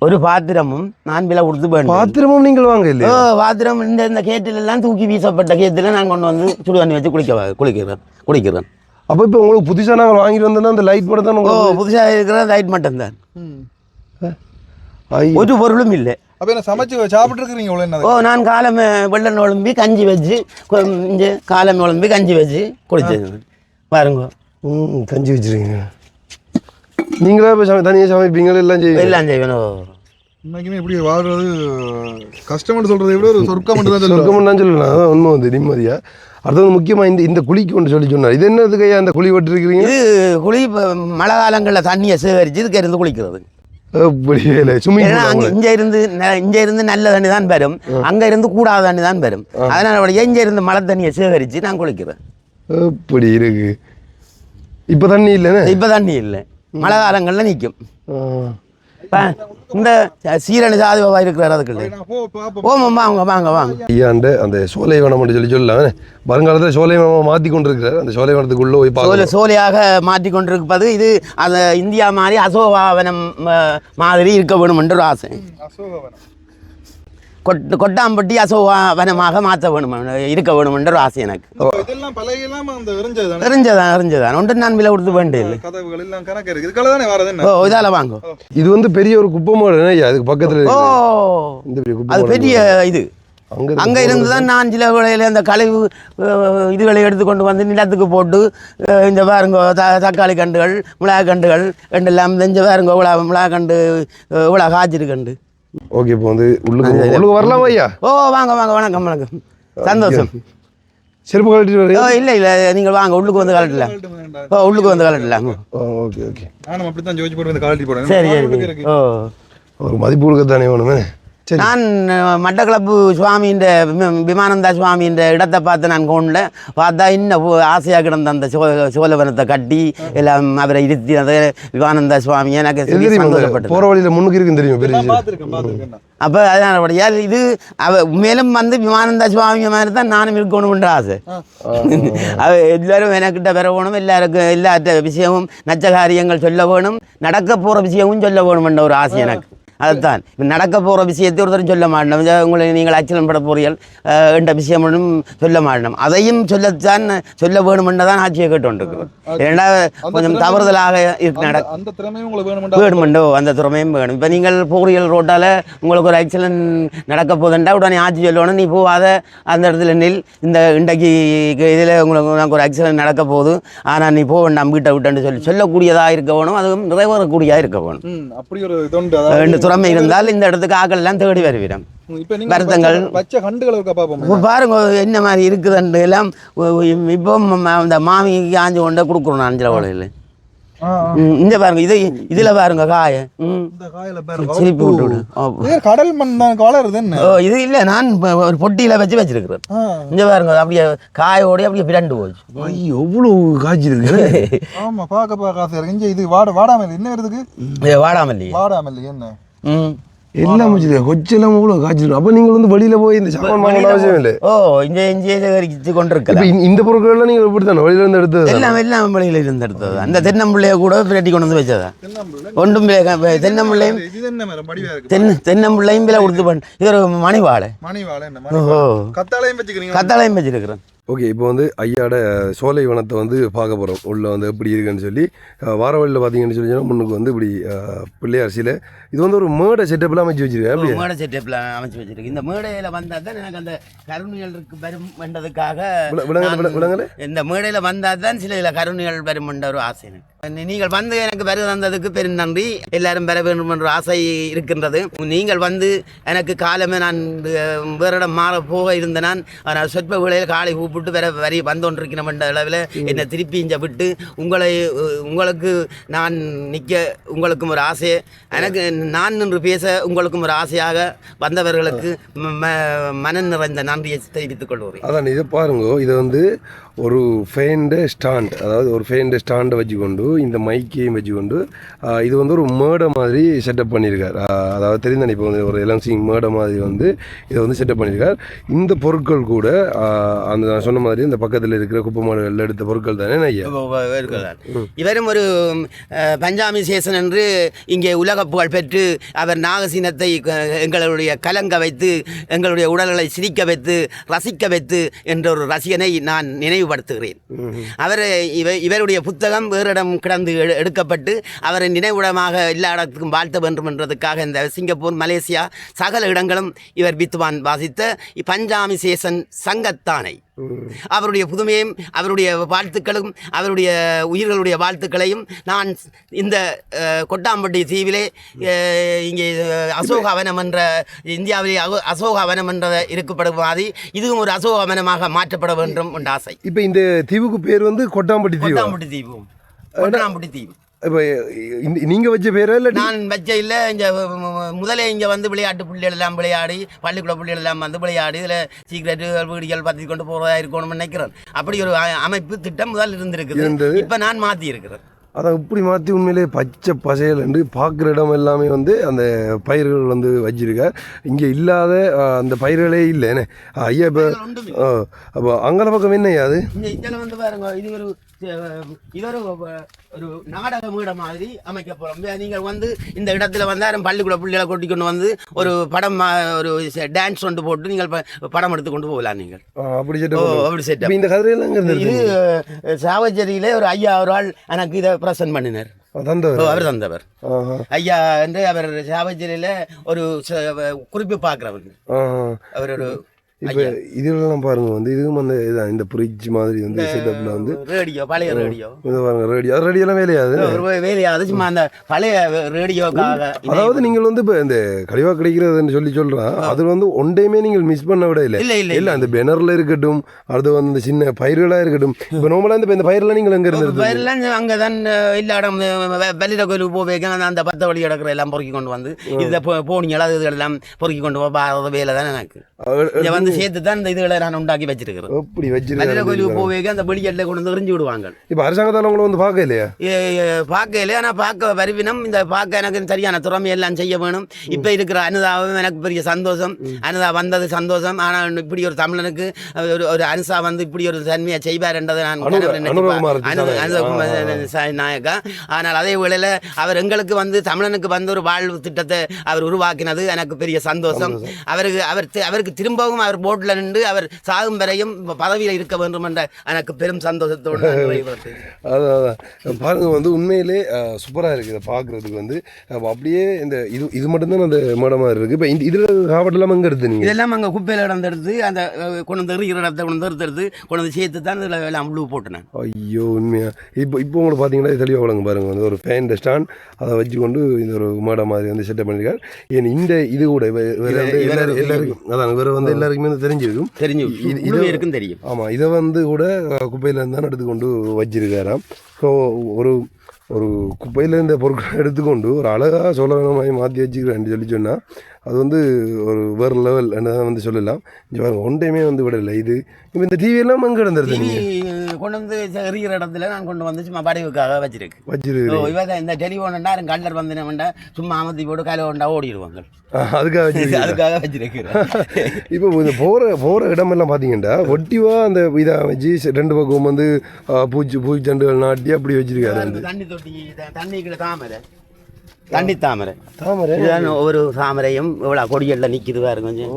ஒரு பாத்திரமும் நான் விலை கொடுத்து வேண்டேன். பாத்திரமும் நீங்கள் வாங்க இல்லையா? பாத்திரம் இந்த கேட்டில் எல்லாம் தூக்கி வீசப்பட்ட கேட்டில் நான் கொண்டு வந்து சுடு தண்ணி வச்சு குடிக்கிறேன். அப்போ இப்போ உங்களுக்கு புதுசாக நாங்கள் வாங்கிட்டு வந்தோம்னா அந்த லைட் மட்டும் தான் புதுசாக இருக்கிற லைட் மட்டும் தான், ஒரு பொருளும் இல்லை. அப்போ என்ன சமைச்சு சாப்பிட்டு இருக்கிறீங்க? நான் காலம் வெள்ளம் உழம்பி கஞ்சி வச்சு இங்கே காலம் உழம்பி கஞ்சி வச்சு குடிச்சேன் பாருங்க. கஞ்சி வச்சுருக்கீங்க நீங்களா? இப்போ தனியாக சமைப்பீங்க? எல்லாம் செய்வேணும். இன்னைக்குமே இப்படி வாழ்றது கஷ்டம்னு சொல்றதை விட ஒரு சொர்க்கம் தான் சொல்லலாம். அதான் உண்மை வந்து நிம்மதியா. அடுத்தது முக்கியமாக இந்த குளிக்கு ஒன்று சொன்னார். இது என்னதுக்கு ஐயா அந்த குழி வெட்டிருக்கிறீங்க? இது குழி மழை காலங்களில் தண்ணியை சேகரித்து இதுக்கு இருந்து குளிக்கிறது. இங்க இருந்து நல்ல தண்ணி தான் வரும், அங்க இருந்து கூடாத தண்ணி தான் வரும். அதனால இங்க இருந்து மழை தண்ணியை சேகரித்து நான் குளிக்கிறேன். அப்படி இருக்கு. இப்போ தண்ணி இல்லைன்னு? இப்போ தண்ணி இல்லை, மழை காலங்களில் நிற்கும். இந்த சீரணி சாதிவா இருக்கிறார். அதுக்கு வாங்க ஐயாண்ட அந்த சோலை வனம் சொல்லலாம். வருங்காலத்தில் சோலை வனம் மாற்றி கொண்டிருக்கிறார். அந்த சோலை வனத்துக்குள்ளே போய் பார்க்க சோலையாக மாற்றி கொண்டிருப்பது இது அந்த இந்தியா மாதிரி அசோகவனம் மாதிரி இருக்க வேணும் என்ற ஒரு ஆசை. கொட்டாம்பட்டி அசோகவனமாக மாற்ற வேணும் இருக்க வேணும் என்ற ஒரு ஆசை எனக்கு. எரிஞ்சதான் ஒன்று நான் விலை கொடுத்து வேண்டிய இதால வாங்க. இது வந்து பெரிய ஒரு குப்பை அதுக்கு பக்கத்தில். அது பெரிய இது. அங்க இருந்துதான் நான் சில வேளையில அந்த கழிவு இதுகளை எடுத்துக்கொண்டு வந்து நிலத்துக்கு போட்டு இந்த பாருங்க தக்காளி கண்டுகள் மிளகா கண்டுகள் எல்லாம் இந்த பாருங்க மிளகா கண்டு இவ்வளோ காய்ச்சிருக்கண்டு. ஓகே, இப்போ வந்து உள்ளுக்கு வரலாம் ஐயா? வாங்க வணக்கம். சந்தோஷம். செருப்பு கழட்டிட்டு இல்லை நீங்கள் வாங்க, உள்ளுக்கு வந்து கழட்டலாம். உள்ளுக்கு வந்து கழட்டலாம். ஓகே. நானும் அப்படித்தான் ஜோதிச்சு போட்டு வந்து கழட்டி போடுறேன். சரி. ஒரு மதிப்பு கொடுக்கத்தானே வேணுமே. நான் மட்டக்களப்பு சுவாமியின் விமானந்தா சுவாமியின் இடத்தை பார்த்து நான் கோணில் பார்த்தா இன்னும் ஆசையாக கிடந்த அந்த சோழவனத்தை கட்டி எல்லாம் அவரை இருத்தினது விமானந்தா சுவாமி எனக்கு சந்தோஷப்பட்டது. போகிற வழியில் முன்னுக்கு இருக்குன்னு தெரியும். அப்போ அதனால இது மேலும் வந்து விமானந்தா சுவாமி மாதிரி தான் நானும் இருக்கணும்ன்ற ஆசை. எல்லாரும் எனக்கிட்ட பெற வேணும், எல்லாருக்கும் எல்லா விஷயமும் நச்ச காரியங்கள் சொல்ல வேணும், நடக்க போகிற விஷயமும் சொல்ல வேணும்ன்ற ஒரு ஆசை எனக்கு. அதுதான் நடக்க போகிற விஷயத்தை ஒருத்தரும் சொல்ல மாட்டோம். உங்களை நீங்கள் ஆச்சரியம் பட போறீர்கள் என்ற விஷயம் ஒன்றும் சொல்ல மாட்டோம். அதையும் சொல்ல வேணுமென்று தான் ஆட்சியை கேட்டுருக்கிறோம். ஏன்னா கொஞ்சம் தவறுதலாக வேணுமெண்டோ அந்த திறமையும் வேணும். இப்போ நீங்கள் போகிறீர்கள் ரோட்டால் உங்களுக்கு ஒரு ஆக்சிடென்ட் நடக்க போதுண்டா உடனே ஆட்சி சொல்லணும், நீ போகாத அந்த இடத்துல நெல், இந்த இன்றைக்கு இதில் உங்களுக்கு ஒரு ஆக்சிடென்ட் நடக்க போகுது, ஆனால் நீ போக வேண்டாம் வீட்டை விட்டுன்னு சொல்லக்கூடியதாக இருக்க வேணும், அதுவும் நிறைவேறக்கூடியதாக இருக்க வேணும். அப்படி ஒரு திறமை இருந்தால் இந்த இடத்துக்கு ஆக்கள் எல்லாம் தேடி வருவிடும். வருத்தங்கள் பாருங்க என்ன மாதிரி இருக்குதுன்னு எல்லாம். இப்போ இந்த மாமிக்கு ஆஞ்சு கொண்டே கொடுக்குறோம் நான் அஞ்சல வலையில். இந்த பாருங்க இதுல பாருங்க காய சிரிப்பு விட்டு கடல் மண் வளருது. இது இல்ல, நான் ஒரு பொட்டியில வச்சிருக்கிறேன். இங்க பாருங்க அப்படியே காயோட அப்படியே பிறண்டு போச்சு. எவ்வளவு காய்ச்சிருக்கு. ஆமா, பார்க்க ஆசை இருக்கு. இது வாடாமல்லி என்ன வருதுக்கு? வாடாமல்லி என்ன எல்லாம் வச்சிருக்கேன், கொச்செல்லாம் கூட காய்ச்சிருக்கு. அப்போ நீங்கள் வந்து வெளியில் போய் இந்த சாமான் வாங்க அவசியம் இல்லை. இங்கே சேகரித்து கொண்டிருக்க இந்த பொருட்கள்லாம் நீங்கள் எப்படி தானே வெளியில இருந்து எடுத்தது? எல்லாம் வெளியில இருந்து எடுத்தது. அந்த தென்னம்பிள்ளைய கூட பிரட்டி கொண்டு வந்து வச்சதா ஒன்றும் தென்னம்பிள்ளையும் தென்னம்பிள்ளையும் விலை கொடுத்து பண்ண. இது ஒரு மணிவாழை கத்தாழையும் வச்சிருக்கிறேன். ஓகே, இப்போ வந்து ஐயாட சோலை வனத்தை வந்து பார்க்க போகிறோம். உள்ளே வந்து எப்படி இருக்குன்னு சொல்லி வார வழியில் பார்த்தீங்கன்னு சொல்லி சொன்னால் முன்னுக்கு வந்து இப்படி பிள்ளையார் சிலை. இது வந்து ஒரு மேடை செட்டப்லாம் அமைச்சு வச்சிருக்கேன். அப்படி மேடை செட்டப்பில் அமைச்சு வச்சிருக்கு. இந்த மேடையில் வந்தால் தான் எனக்கு அந்த கருணிகள் வரும் என்றதுக்காக விளங்கல. இந்த மேடையில் வந்தால் தான் சில கருணிகள் வரும் என்ற ஒரு ஆசை எனக்கு. நீங்கள் வந்து எனக்கு வர தந்ததுக்கு பெரும் நன்றி. எல்லாரும் பெற வேண்டும் என்ற ஆசை இருக்கின்றது. நீங்கள் வந்து எனக்கு காலமே நான் வேற இடம் மாற போக இருந்த நான் சொற்ப வேளையில் காலை கூப்பிட்டு வேற வரி வந்தோன்றிருக்கிறோம் என்ற அளவில் என்னை திருப்பி இங்கே விட்டு உங்களுக்கு நான் நிற்க உங்களுக்கும் ஒரு ஆசை, எனக்கு நான் நின்று பேச உங்களுக்கும் ஒரு ஆசையாக வந்தவர்களுக்கு மன நிறைந்த நன்றியை தெரிவித்துக் கொள்கிறேன். அதான் இதை பாருங்க, இதை வந்து ஒரு ஃபேண்ட ஸ்டாண்ட், அதாவது ஒரு ஃபேண்ட ஸ்டாண்டை வச்சுக்கொண்டு இந்த மைக்கையும் வச்சுக்கொண்டு இது வந்து ஒரு மேடை மாதிரி செட்டப் பண்ணியிருக்கார். அதாவது தெரிந்தானே இப்போ வந்து ஒரு எலன்சிங் மேடை மாதிரி வந்து இதை வந்து செட்டப் பண்ணியிருக்கார். இந்த பொருட்கள் கூட அந்த நான் சொன்ன மாதிரி இந்த பக்கத்தில் இருக்கிற குப்பை மாடுகளில் எடுத்த பொருட்கள் தானே ஐயா? இவரும் ஒரு பஞ்சாமி சேசன் என்று இங்கே உலக புகழ் பெற்று அவர் நாகசீனத்தை எங்களுடைய கலங்க வைத்து எங்களுடைய உடல்களை சிரிக்க வைத்து ரசிக்க வைத்து என்ற ஒரு ரசிகனை நான் நினைவுபடுத்துகிறேன். அவர் இவருடைய புத்தகம் வேறு இடம் கிடந்து எடுக்கப்பட்டு அவரை நினைவுடமாக எல்லா இடத்துக்கும் வாழ்த்த வேண்டும் என்றதுக்காக இந்த சிங்கப்பூர், மலேசியா சகல இடங்களும் இவர் வித்வான் வாசித்த பஞ்சாமி சேசன் சங்கத்தானை அவருடைய புதுமையும் அவருடைய வாழ்த்துக்களும் அவருடைய உயிர்களுடைய வாழ்த்துக்களையும் நான் இந்த கொட்டாம்பட்டி தீவிலே இங்கே அசோகவனம் என்ற இந்தியாவிலே அசோகவனம் என்ற இருக்கப்படும் மாதிரி இதுவும் ஒரு அசோகவனமாக மாற்றப்பட வேண்டும் என்ற ஆசை. இப்போ இந்த தீவுக்கு பேர் வந்து கொட்டாம்பட்டி தீவு. கொட்டாம்பட்டி தீவு இப்போ நீங்கள் வச்ச பேரா இல்லை? நான் வச்ச இல்லை. இங்கே முதலே இங்கே வந்து விளையாட்டு புள்ளிகள் எல்லாம் விளையாடி பள்ளிக்கூட புள்ளிகள் எல்லாம் வந்து விளையாடி இதில் சீக்கிரட்டு வீடுகள் பற்றி கொண்டு போகிறதா இருக்கணும்னு நினைக்கிறேன். அப்படி ஒரு அமைப்பு திட்டம் முதல் இருந்திருக்குது. இப்போ நான் மாற்றி இருக்கிறேன். அதை இப்படி மாற்றி உண்மையிலே பச்சை பசையல் பார்க்குற இடம் எல்லாமே வந்து அந்த பயிர்கள் வந்து வச்சிருக்கார். இங்கே இல்லாத அந்த பயிர்களே இல்லைண்ணே ஐயா. இப்போ அப்போ அங்கே பக்கம் என்னையா அது? இதில் வந்து பாருங்க, இது ஒரு நாடக மீட மாதிரி அமைக்க போகிறோம். நீங்கள் வந்து இந்த இடத்துல வந்து பள்ளிக்கூட பிள்ளைகளை கூட்டி கொண்டு வந்து ஒரு படம் ஒரு டான்ஸ் கொண்டு போட்டு நீங்கள் படம் எடுத்து கொண்டு போகலாம். நீங்கள் அப்படி செட் இந்த கதையெல்லாம் இது சாவச்சேரியிலே ஒரு ஐயா ஒரு ஆள் எனக்கு இதை பிரசன்ட் பண்ணினார். அவர் தந்தவர் ஐயா என்று அவர் சாவச்சேரியில ஒரு குறிப்பு பார்க்கிறவர். அவர் ஒரு இப்போ இதெல்லாம் பாருங்க வந்து இதுவும் அந்த இதான் இந்த பிரிட்ஜ் மாதிரி வந்து செட்டப்ல வந்து ரேடியோ, பழைய ரேடியோ பாருங்க. ரேடியோலாம் வேலையாது வேலையாது சும்மா அந்த பழைய ரேடியோக்காக. அதாவது நீங்கள் வந்து இப்போ இந்த கழிவா கிடைக்கிறதுன்னு சொல்கிறான், அது வந்து ஒன்றையுமே நீங்கள் மிஸ் பண்ண விட இல்லை. இல்லை அந்த பேனர்ல இருக்கட்டும், அடுத்து வந்து இந்த சின்ன பயிர்களாக இருக்கட்டும். இப்போ நார்மலாக இந்த பயிரெல்லாம் நீங்கள் எங்கே இருந்து? பயிரெல்லாம் அங்கே தான் எல்லா இடம் வெளியிட கோயிலுக்கு போவேங்க அந்த 10 வழி கிடக்கிற எல்லாம் பொறுக்கி கொண்டு வந்து இதை போனிங்களா இதெல்லாம் பொறுக்கி கொண்டு போகிற வேலை தான் எனக்கு. இதை வந்து சேர்த்து தான் இந்த இதுகளை நான் உண்டாக்கி வச்சிருக்கிறேன். எப்படி வச்சிருக்கேன் கோயிலுக்கு போவேங்க அந்த வெளியெல்லாம் கொண்டு வந்து எரிஞ்சு விடுவாங்க. இப்போ அரசாங்கத்தால் உங்களை வந்து பார்க்க இல்லையா? பார்க்க இல்லையா? ஆனால் பார்க்க வருவினம் இந்த பார்க்க எனக்கு சரியான திறமை எல்லாம் செய்ய வேணும். இப்போ இருக்கிற அனுதாவும் எனக்கு பெரிய சந்தோஷம். அனுதா வந்தது சந்தோஷம். ஆனால் இப்படி ஒரு தமிழனுக்கு ஒரு அனுசா வந்து இப்படி ஒரு தன்மையை செய்வார் என்றதை நான் நாயக்கா. ஆனால் அதே வேளையில் அவர் எங்களுக்கு வந்து தமிழனுக்கு வந்து ஒரு வாழ்வு திட்டத்தை அவர் உருவாக்கினது எனக்கு பெரிய சந்தோஷம். அவருக்கு திரும்பவும் அவர் போர்டில் நின்று அவர் சாகும் வரையும் பதவியில் இருக்க வேண்டும் என்ற எனக்கு பெரும் சந்தோஷத்தோடு அதான் பாருங்க வந்து உண்மையிலே சூப்பராக இருக்குது இதை பார்க்குறதுக்கு. வந்து அப்படியே இந்த இது மட்டும்தான் அந்த மேடம் மாதிரி இருக்குது. இப்போ இதில் காவட்டெல்லாம் அங்கே எடுத்து நீங்கள் இதெல்லாம் அங்கே குப்பையில் இடந்து எடுத்து அந்த கொண்டு வந்து இடத்தை கொண்டு எடுத்து கொண்டு வந்து சேர்த்து தான் இதில் எல்லாம் முழு போட்டுனேன். ஐயோ உண்மையாக இப்போ உங்களுக்கு பார்த்தீங்கன்னா தெளிவாக வழங்க பாருங்க வந்து ஒரு ஃபேன் ஸ்டாண்ட் அதை வச்சுக்கொண்டு இந்த ஒரு மேடம் மாதிரி வந்து செட்டப் பண்ணியிருக்காரு. ஏன் இந்த இது கூட எல்லாருக்கும் அதான் வேறு வந்து எல்லாருக்குமே தெரிஞ்சிருக்கும் தெரியும். ஆமாம், இதை வந்து கூட குப்பையிலேருந்து தான் எடுத்துக்கொண்டு வச்சிருக்காராம். ஸோ ஒரு குப்பையில் இந்த பொருட்களை எடுத்துக்கொண்டு ஒரு அழகாக சோழகமாக மாற்றி வச்சுக்கிறேன்னு சொன்னால் அது வந்து ஒரு வேறு லெவல் தான் வந்து சொல்லலாம். இங்கே பாருங்க ஒன் டைமே வந்து விடலை. இது இப்போ இந்த டிவியெல்லாம் அங்கே இருந்துருது கொண்டு வந்து எறிகிற இடத்துல நான் கொண்டு வந்து சும்மா படைவுக்காக வச்சிருக்கு. இந்த டெலிஃபோன்டா கல்லர் வந்து சும்மா அமர்த்தி போட்டு கையில் கொண்டா ஓடிடுவாங்க. அதுக்காக வச்சிருக்கிறேன். இப்போ இந்த போகிற இடமெல்லாம் பார்த்தீங்கன்னா ஒட்டிவா அந்த இதாக வச்சு 2 பக்கம் வந்து பூச்செண்டுகள் நாட்டி அப்படி வச்சிருக்காரு. தண்ணி தொட்டி தண்ணிக்குள்ள தண்ணி தாமரை ஒரு தாமரையும் இவ்வளோ கொடிகளில் நிற்கிது பாருங்க. கொஞ்சம்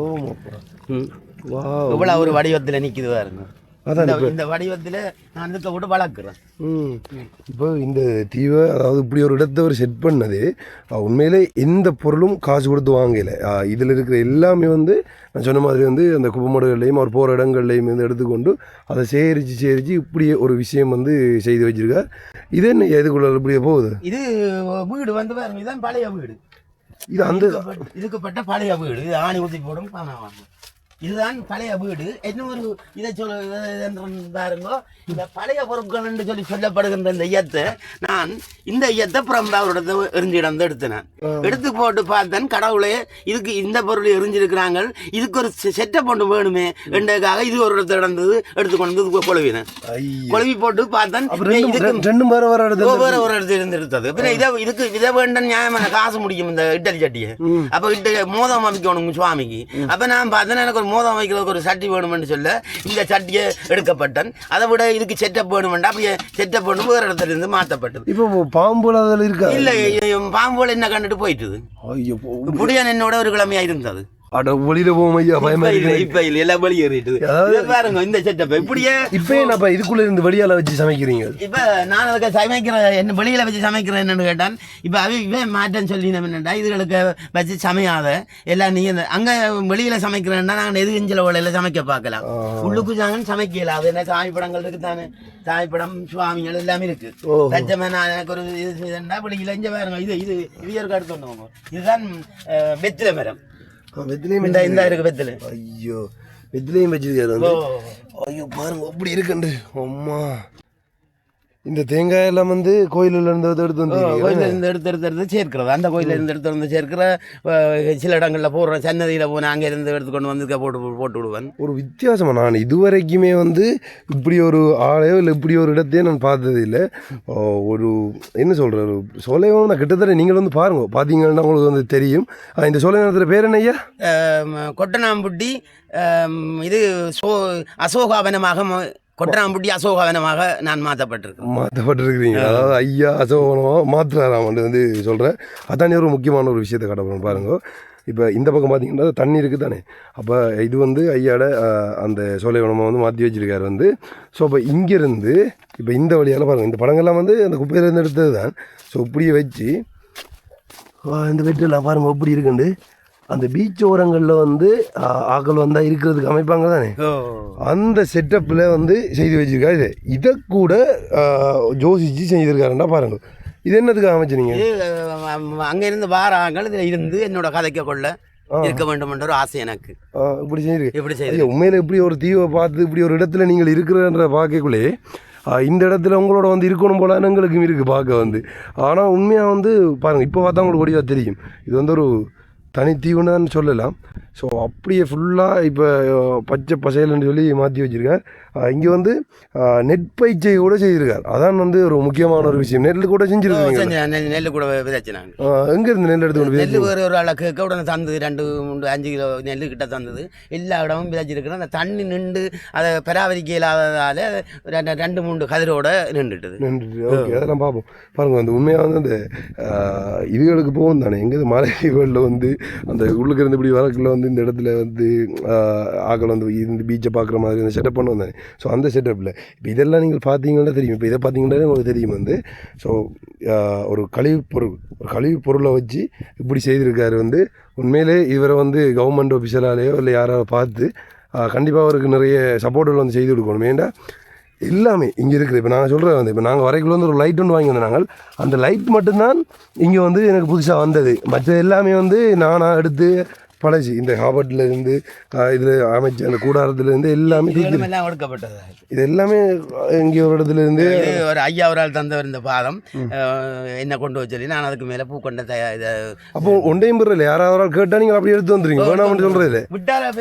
இவ்வளோ ஒரு வடிவத்தில் நிற்கிது பாருங்க. இந்த வடிவத்தில் நான் இதுக்க விட்டு வளர்க்குறேன். இப்போ இந்த தீவை அதாவது இப்படி ஒரு இடத்த ஒரு செட் பண்ணது உண்மையிலே எந்த பொருளும் காசு கொடுத்து வாங்கலை. இதில் இருக்கிற எல்லாமே வந்து நான் சொன்ன மாதிரி வந்து அந்த குப்பமடுகள்லையும் அவர் போகிற இடங்கள்லையும் வந்து எடுத்துக்கொண்டு அதை சேகரித்து இப்படியே ஒரு விஷயம் வந்து செய்து வச்சிருக்கார். இது என்ன எதுக்குள்ள இப்படியே போகுது? இது வீடு வந்து பாருங்க, இதுதான் பழைய வீடு. இது அந்த இதுக்குப்பட்ட பழைய வீடு. இது ஆணி ஊற்றி போடும் வாங்க. இதுதான் பழைய வீடு. என்ன ஒரு இதை பாருங்க, இந்த பழைய பொருட்கள் என்று சொல்லப்படுகின்ற இந்த ஐயத்தை நான் இந்த ஐயத்தை அவரோட எரிஞ்சிடம் எடுத்தேன். எடுத்து போட்டு பார்த்தேன், கடவுளே இதுக்கு இந்த பொருள் எரிஞ்சிருக்கிறாங்க, இதுக்கு ஒரு செட்டப் ஒன்று வேணுமே என்றதுக்காக இது ஒரு இடத்துல நடந்தது எடுத்துக்கொண்டு கொழுவினேன். கொழுவி போட்டு பார்த்தேன், வேற ஒரு இடத்துல இருந்து எடுத்தது. இதுக்கு இதை வேண்டும் நியாயமான காசு முடியும் இந்த இட்டலி சட்டியை. அப்போ மோதம் அமைக்கணும் சுவாமிக்கு. அப்போ நான் பார்த்தேன், எனக்கு மோதம் வைக்கிறதுக்கு ஒரு சட்டி வேணும்னு சொல்ல இந்த சட்டியை எடுக்கப்பட்டேன். அதை விட இதுக்கு செட்டப் வேணுமெண்டா அப்படியே செட்டப் பண்ணி வேறு இடத்துல இருந்து மாற்றப்பட்டது. இப்போ பாம்போல அதில் இருக்கா? இல்லை, பாம்போல என்ன கண்டுட்டு போயிட்டுது. புடியான் என்னோட ஒரு கிழமையா இருந்தது. வெளியில போவோம் ஐயா, பயமா இருக்கு. இப்ப இல்ல, எல்லாம் வெளியேறிட்டு பாருங்க இந்த செட்டப். இப்படியே இப்ப என்னப்பா இதுக்குள்ள இருந்து வெளியால வச்சு சமைக்கிறீங்க? இப்ப நான் அதுக்கு சமைக்கிறேன், என்ன வெளியில வச்சு சமைக்கிறேன் என்னன்னு கேட்டான். இப்ப இவன் மாட்டேன்னு சொல்லி என்னடா இதுகளுக்கு வச்சு சமையாத எல்லாம் நீ அங்க வெளியில சமைக்கிறேன்னா நாங்கள் எது இஞ்சல உலையில சமைக்க பார்க்கலாம். உள்ளுக்கு நாங்கள் சமைக்கல. அது என்ன சாமிப்படங்கள் இருக்கு தானே, சாமிப்படம் சுவாமிகள் எல்லாமே இருக்கு. சச்சமே நான் எனக்கு ஒரு இது செய்தா வெளியில இஞ்ச பாருங்க. இது இது இவருக்கு எடுத்து வந்தவங்க. இதுதான் வெற்றிலை மரம். ஐயோ வெத்திலையும் வச்சிருக்காரு. ஐயோ பாருங்க அப்படி இருக்குண்டு. அம்மா இந்த தேங்காய் எல்லாம் வந்து கோயிலில் இருந்து எடுத்து வந்து கோயிலில் இருந்து எடுத்து சேர்க்கிறது. அந்த கோயிலில் இருந்து எடுத்து சேர்க்கிற சில இடங்களில் போடுறேன். சன்னதியில் போனேன், அங்கே இருந்து எடுத்துக்கொண்டு வந்து போட்டு விடுவேன். ஒரு வித்தியாசமாக நான் இதுவரைக்குமே வந்து இப்படி ஒரு ஆளையோ இல்லை இப்படி ஒரு இடத்தையே நான் பார்த்தது இல்லை. ஒரு என்ன சொல்கிற ஒரு சோலைவனம் நான் கிட்டத்தட்ட நீங்கள் வந்து பாருங்க, பார்த்தீங்கன்னா உங்களுக்கு வந்து தெரியும். இந்த சோலைவனத்தில் பேர் என்ன ஐயா? கொட்டனாம்புட்டி. இது அசோகாவனமாக கொட்டனாம்புட்டி அசோகவனமாக நான் மாற்றப்பட்டிருக்கிறீங்க. அதாவது ஐயா அசோகவனமாக மாற்றுறாராம் வந்து சொல்கிறேன். அதானே ஒரு முக்கியமான ஒரு விஷயத்தை காட்டப்படும் பாருங்க. இப்போ இந்த பக்கம் பார்த்தீங்கன்னா தண்ணி இருக்குது தானே, அப்போ இது வந்து ஐயாட அந்த சோலைவனமாக வந்து மாற்றி வச்சிருக்காரு வந்து. ஸோ இப்போ இங்கேருந்து இப்போ இந்த வழியால் பாருங்கள், இந்த படங்கள்லாம் வந்து அந்த குப்பையிலேருந்து எடுத்தது தான். ஸோ இப்படியே வச்சு இந்த வெட்டெல்லாம் பாருங்கள் எப்படி இருக்குண்டு. அந்த பீச் ஓரங்களில் வந்து ஆக்கள் வந்தால் இருக்கிறதுக்கு அமைப்பாங்க தானே, அந்த செட்டப்பில் வந்து செய்து வச்சுருக்காரு. இதை கூட ஜோசிச்சு செஞ்சுருக்காருன்னா பாருங்கள். இது என்னதுக்கு அமைச்சு நீங்கள்? அங்கே இருந்து வாராங்கள் இதில் இருந்து என்னோட கதைக்க கொள்ள இருக்க வேண்டும் என்ற ஒரு ஆசை எனக்கு. இப்படி செஞ்சுருக்கு. இப்படி செய்ய உண்மையில் இப்படி ஒரு தீவை பார்த்து இப்படி ஒரு இடத்துல நீங்கள் இருக்கிறன்ற பார்க்கக்குள்ளே இந்த இடத்துல உங்களோட வந்து இருக்கணும் போல எங்களுக்கும் இருக்குது பார்க்க வந்து. ஆனால் உண்மையாக வந்து பாருங்கள், இப்போ பார்த்தா உங்களுக்கு ஒடிவாக தெரியும். இது வந்து ஒரு தனித்தீவுன்னு சொல்லலாம். ஸோ அப்படியே ஃபுல்லாக இப்போ பச்சை பசையல்னு சொல்லி மாற்றி வச்சுருக்கார். இங்கே வந்து நெற்பயிற்சியை கூட செய்திருக்கார். அதான் வந்து ஒரு முக்கியமான ஒரு விஷயம். நெல் கூட செஞ்சுருக்காங்க. நெல் கூட விதைச்சினாங்க. எங்கேருந்து நெல் எடுத்து நெல் ஒரு ஆளுக்கு உடனே தந்தது 2-5 கிலோ நெல் கிட்ட தந்தது. எல்லா இடமும் விதைச்சிருக்கிறேன். அந்த தண்ணி நின்று அதை பராமரிக்க இல்லாததால் 2-3 கதிரோட நின்றுட்டுது. ஓகே, அதெல்லாம் பார்ப்போம். பாருங்கள், அந்த உண்மையாக வந்து அந்த இதுகளுக்கு போகும் தானே, எங்கேருந்து மலைகளில் வந்து அந்த உள்ளுக்கு இருந்து இப்படி வரக்குள்ள வந்து இந்த இடத்துல வந்து ஆக்கள் வந்து இந்த பீச்சை பார்க்குற மாதிரி அந்த செட்டப் பண்ண வந்தாங்க. ஸோ அந்த செட்டப்பில் இப்போ இதெல்லாம் நீங்கள் பார்த்தீங்கன்னா தெரியும். இப்போ இதை பார்த்தீங்கன்னா உங்களுக்கு தெரியும் வந்து. ஸோ ஒரு கழிவு பொருளை வச்சு இப்படி செய்திருக்காரு வந்து. உண்மையிலே இவரை வந்து கவர்மெண்ட் ஆஃபீஸராலேயோ இல்லை யாராவது பார்த்து கண்டிப்பாக அவருக்கு நிறைய சப்போர்ட்டுகள் வந்து செய்து கொடுக்கணும். ஏன்னா எல்லாமே இங்கே இருக்குது. இப்போ நாங்கள் சொல்கிறேன் வந்து, இப்போ நாங்கள் வரைக்குள்ள வந்து ஒரு லைட் ஒன்று வாங்கி வந்தோம். நாங்கள் அந்த லைட் மட்டும்தான் இங்கே வந்து எனக்கு புதுசாக வந்தது. மற்ற எல்லாமே வந்து நானாக எடுத்து பழசி இந்த ஹாபர்ட்ல இருந்து இதில் அமைச்ச அந்த கூடாரத்துலேருந்து எல்லாமே எடுக்கப்பட்டது. இது எல்லாமே இங்கே ஒரு இடத்துல இருந்து ஒரு ஐயா ஒரு ஆள் தந்தவர் இந்த பாதம் என்ன கொண்டு வச்சு நான் அதுக்கு மேலே பூ கொண்ட அப்போ ஒன்றையும் பெறல. யாராவது ஒரு ஆள் கேட்டால் நீங்கள் அப்படி எடுத்து வந்துடுங்க. வேணாம்னு சொல்கிறது விட்டார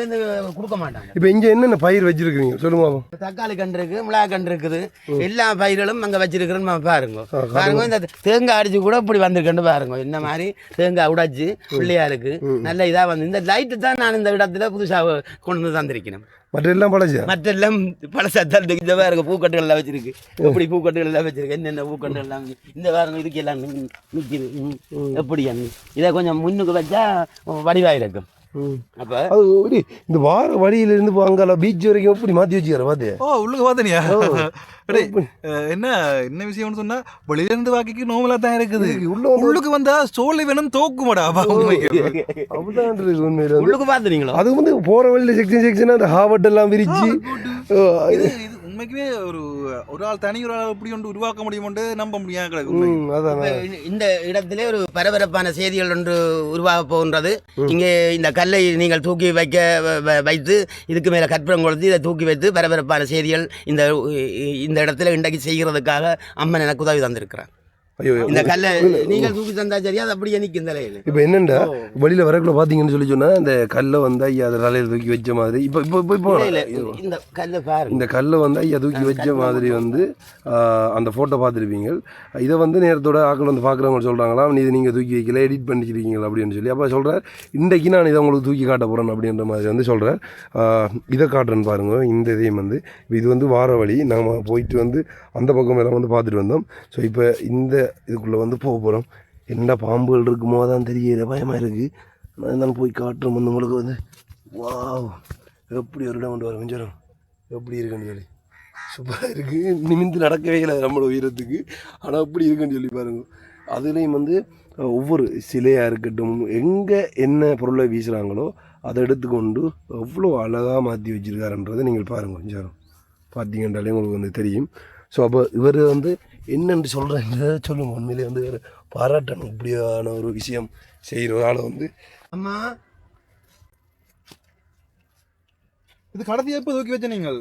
கொடுக்க மாட்டாங்க. இப்போ இங்கே என்னென்ன பயிர் வச்சிருக்கிறீங்க சொல்லுங்க. தக்காளி கன்று இருக்குது, மிளகா கன்று இருக்குது, எல்லா பயிர்களும் அங்கே வச்சிருக்கிறேன்னு பாருங்க. பாருங்க, இந்த தேங்காய் அடிச்சு கூட இப்படி வந்திருக்கேன்னு பாருங்க. இந்த மாதிரி தேங்காய் உடைச்சு பிள்ளையாருக்கு நல்ல இதாக வந்து இந்த லைட்டு தான் நான் இந்த இடத்துல புதுசாக கொண்டு வந்து தந்திருக்கிறேன். மற்றெல்லாம் பழசத்தான் இந்த பாருங்க பூக்கட்டுகள் எல்லாம் வச்சிருக்கு. எப்படி பூக்கட்டுகள் எல்லாம் வச்சிருக்கு, என்னென்ன பூக்கட்டுகள் எல்லாம் இந்த பாருங்க இதுக்கு எல்லாம் நிற்கிது. எப்படி இதை கொஞ்சம் முன்னுக்கு வச்சா வடிவாக இருக்கும். அப்ப அது ஒரு இந்த வார வழியிலிருந்து அங்கால பீச் வரைக்கும் எப்படி மாற்றி வச்சுக்கிற பார்த்து உள்ளுக்கு பார்த்தனியா என்ன என்ன விஷயம்னு சொன்னா வெளியில இருந்து வாக்கிக்கு நோமலா தான் இருக்குது உள்ளுக்கு வந்தா சோலை வேணும் தோக்குமாடா அப்படிதான் இருக்கு உண்மையில உள்ளுக்கு பாத்துறீங்களா அது வந்து போற வழியில செக்ஷன் அந்த ஹாவட் எல்லாம் விரிச்சு இது உண்மைக்குமே ஒரு ஆள் தனி ஒரு ஆள் எப்படி ஒன்று உருவாக்க முடியும்னு நம்ப முடியாது. இந்த இடத்திலே ஒரு பரபரப்பான செய்திகள் ஒன்று உருவாக போகின்றது. இங்கே இந்த கல்லை நீங்கள் தூக்கி வைத்து இதுக்கு மேலே கற்பூரம் கொடுத்து இதை தூக்கி வைத்து பரபரப்பான செய்திகள் இந்த இடத்துல இன்றைக்கு செய்கிறதுக்காக அம்மன் எனக்கு உதவி தந்திருக்கிறான். இந்த கல்லை நீங்கள் தூக்கி தந்தா சரியா அது அப்படியே நிற்கும் தலையில். இப்போ என்னண்டா வெளியில வரக்குள்ள பார்த்தீங்கன்னு சொல்லி சொன்னா இந்த கல்லை வந்து ஐயா அதை தலையில் தூக்கி வச்ச மாதிரி இப்போ இந்த கல்லை பாரு, இந்த கல்லை வந்து ஐயா தூக்கி வச்ச மாதிரி வந்து அந்த ஃபோட்டோ பார்த்துருப்பீங்க. இதை வந்து நேரத்தோட ஆக்கள் வந்து பார்க்குறவங்க சொல்கிறாங்களா இது நீங்கள் தூக்கி வைக்கல எடிட் பண்ணிக்கிறீங்களா அப்படின்னு சொல்லி. அப்போ சொல்கிறார் இன்றைக்கு நான் இதை உங்களுக்கு தூக்கி காட்ட போகிறேன் அப்படின்ற மாதிரி வந்து சொல்கிறார். இதை காட்டுறேன்னு பாருங்க. இந்த இதையும் வந்து இது வந்து வார வழி நாம் போயிட்டு வந்து அந்த பக்கம் எல்லாம் வந்து பார்த்துட்டு வந்தோம். ஸோ இப்போ இந்த இதுக்குள்ளே வந்து போக போகிறோம். என்ன பாம்புகள் இருக்குமோ தான் தெரியல, பயமாக இருக்குது. நான் இருந்தாலும் போய் காட்டுறோம் வந்து உங்களுக்கு வந்து. வாவ், எப்படி ஒரு இடம் கொண்டு வர கொஞ்சம் எப்படி இருக்குன்னு சொல்லி சூப்பராக இருக்குது. நிமிந்து நடக்கவே இல்லை நம்மளோட உயரத்துக்கு, ஆனால் அப்படி இருக்குன்னு சொல்லி பாருங்க. அதுலேயும் வந்து ஒவ்வொரு சிலையாக இருக்கட்டும் எங்கே என்ன பொருளை வீசுகிறாங்களோ அதை எடுத்துக்கொண்டு எவ்வளோ அழகாக மாற்றி வச்சுருக்காருன்றதை நீங்கள் பாருங்கள். கொஞ்சம் பார்த்தீங்கன்றாலே உங்களுக்கு வந்து தெரியும். ஸோ அப்போ இவர் வந்து என்னென்று சொல்கிறேன்றதை சொல்லுங்க. உண்மையிலே வந்து வேறு பாராட்டணும். இப்படியான ஒரு விஷயம் செய்கிற ஒரு ஆளை வந்து. அம்மா இது கடத்தி எப்போ தூக்கி வச்ச நீங்கள்?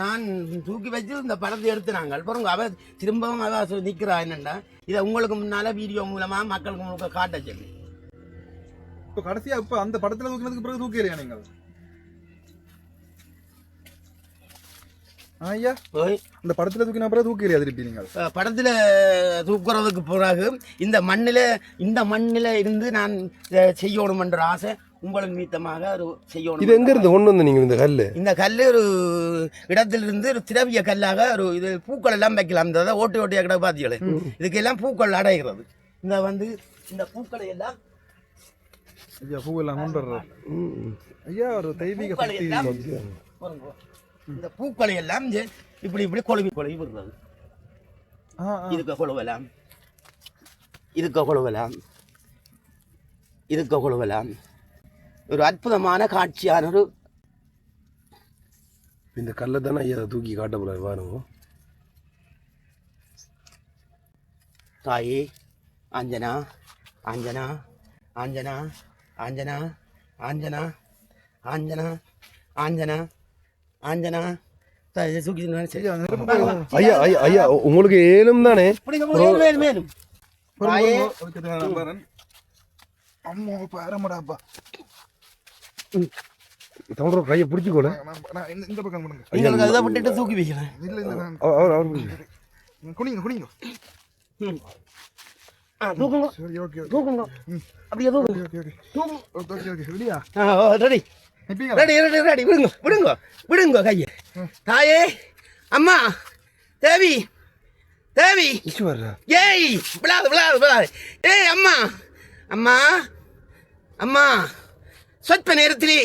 நான் தூக்கி வச்சு இந்த படத்தை எடுத்து நாங்கள் பாருங்க. அவ திரும்பவும் அவ நிற்கிறா. என்னண்டா இதை உங்களுக்கு முன்னால் வீடியோ மூலமாக மக்களுக்கு முழுக்க காட்ட சொல்லி. இப்போ கடைசியாக இப்போ அந்த படத்தில் தூக்கினதுக்கு பிறகு தூக்கிலையா நீங்கள்? ஐயா இந்த படத்தில் தூக்கின பிறகு தூக்கிலையா திருப்பி நீங்கள்? படத்தில் தூக்குறதுக்கு பிறகு இந்த மண்ணில் இருந்து நான் செய்யணும் என்ற ஆசை உங்களுக்கு மீத்தமாக ஒரு செய்யணும். இது எங்கேருந்து கொண்டு வந்து நீங்கள் இந்த கல் ஒரு இடத்திலிருந்து ஒரு திரவிய கல்லாக ஒரு இது பூக்கள் எல்லாம் வைக்கலாம். இந்த ஓட்டியாக கிட்ட பார்த்தீங்களே இதுக்கெல்லாம் பூக்கள் அடைகிறது. இந்த பூக்களை எல்லாம் ஐயா பூவெல்லாம் கொண்டு ஐயா ஒரு தெய்வீக சக்தி. இந்த பூக்களை எல்லாம் இப்படி கொழுவி விடுறது. இதுக்க கொழுவலாம் ஒரு அற்புதமான காட்சியான ஒரு. இந்த கல்லை தானே ஐயா தூக்கி காட்டக்கூடாது பாருங்க. தாயே ஆஞ்சனா ஆஞ்சனா ஆஞ்சனா ஆஞ்சனா ஆஞ்சனா ஆஞ்சனா ஆஞ்சனா ஆஞ்சனா ஐயா ஐயா ஐயா உங்களுக்கு ஏலும் தானே மேலும் அம்மா பாரமடாப்பா தமிழ் கையை பிடிச்சிக்கோல. இந்த பக்கம் அதை விட்டுட்டு தூக்கி வைக்கிறேன். குனிங்க சரி ஓகே தூக்குங்க அப்படியே ரெடி விடுங்க கையை. தாயே அம்மா தேவி ஏய் விளாது ஏய் அம்மா அம்மா அம்மா சொற்ப நேரத்திலே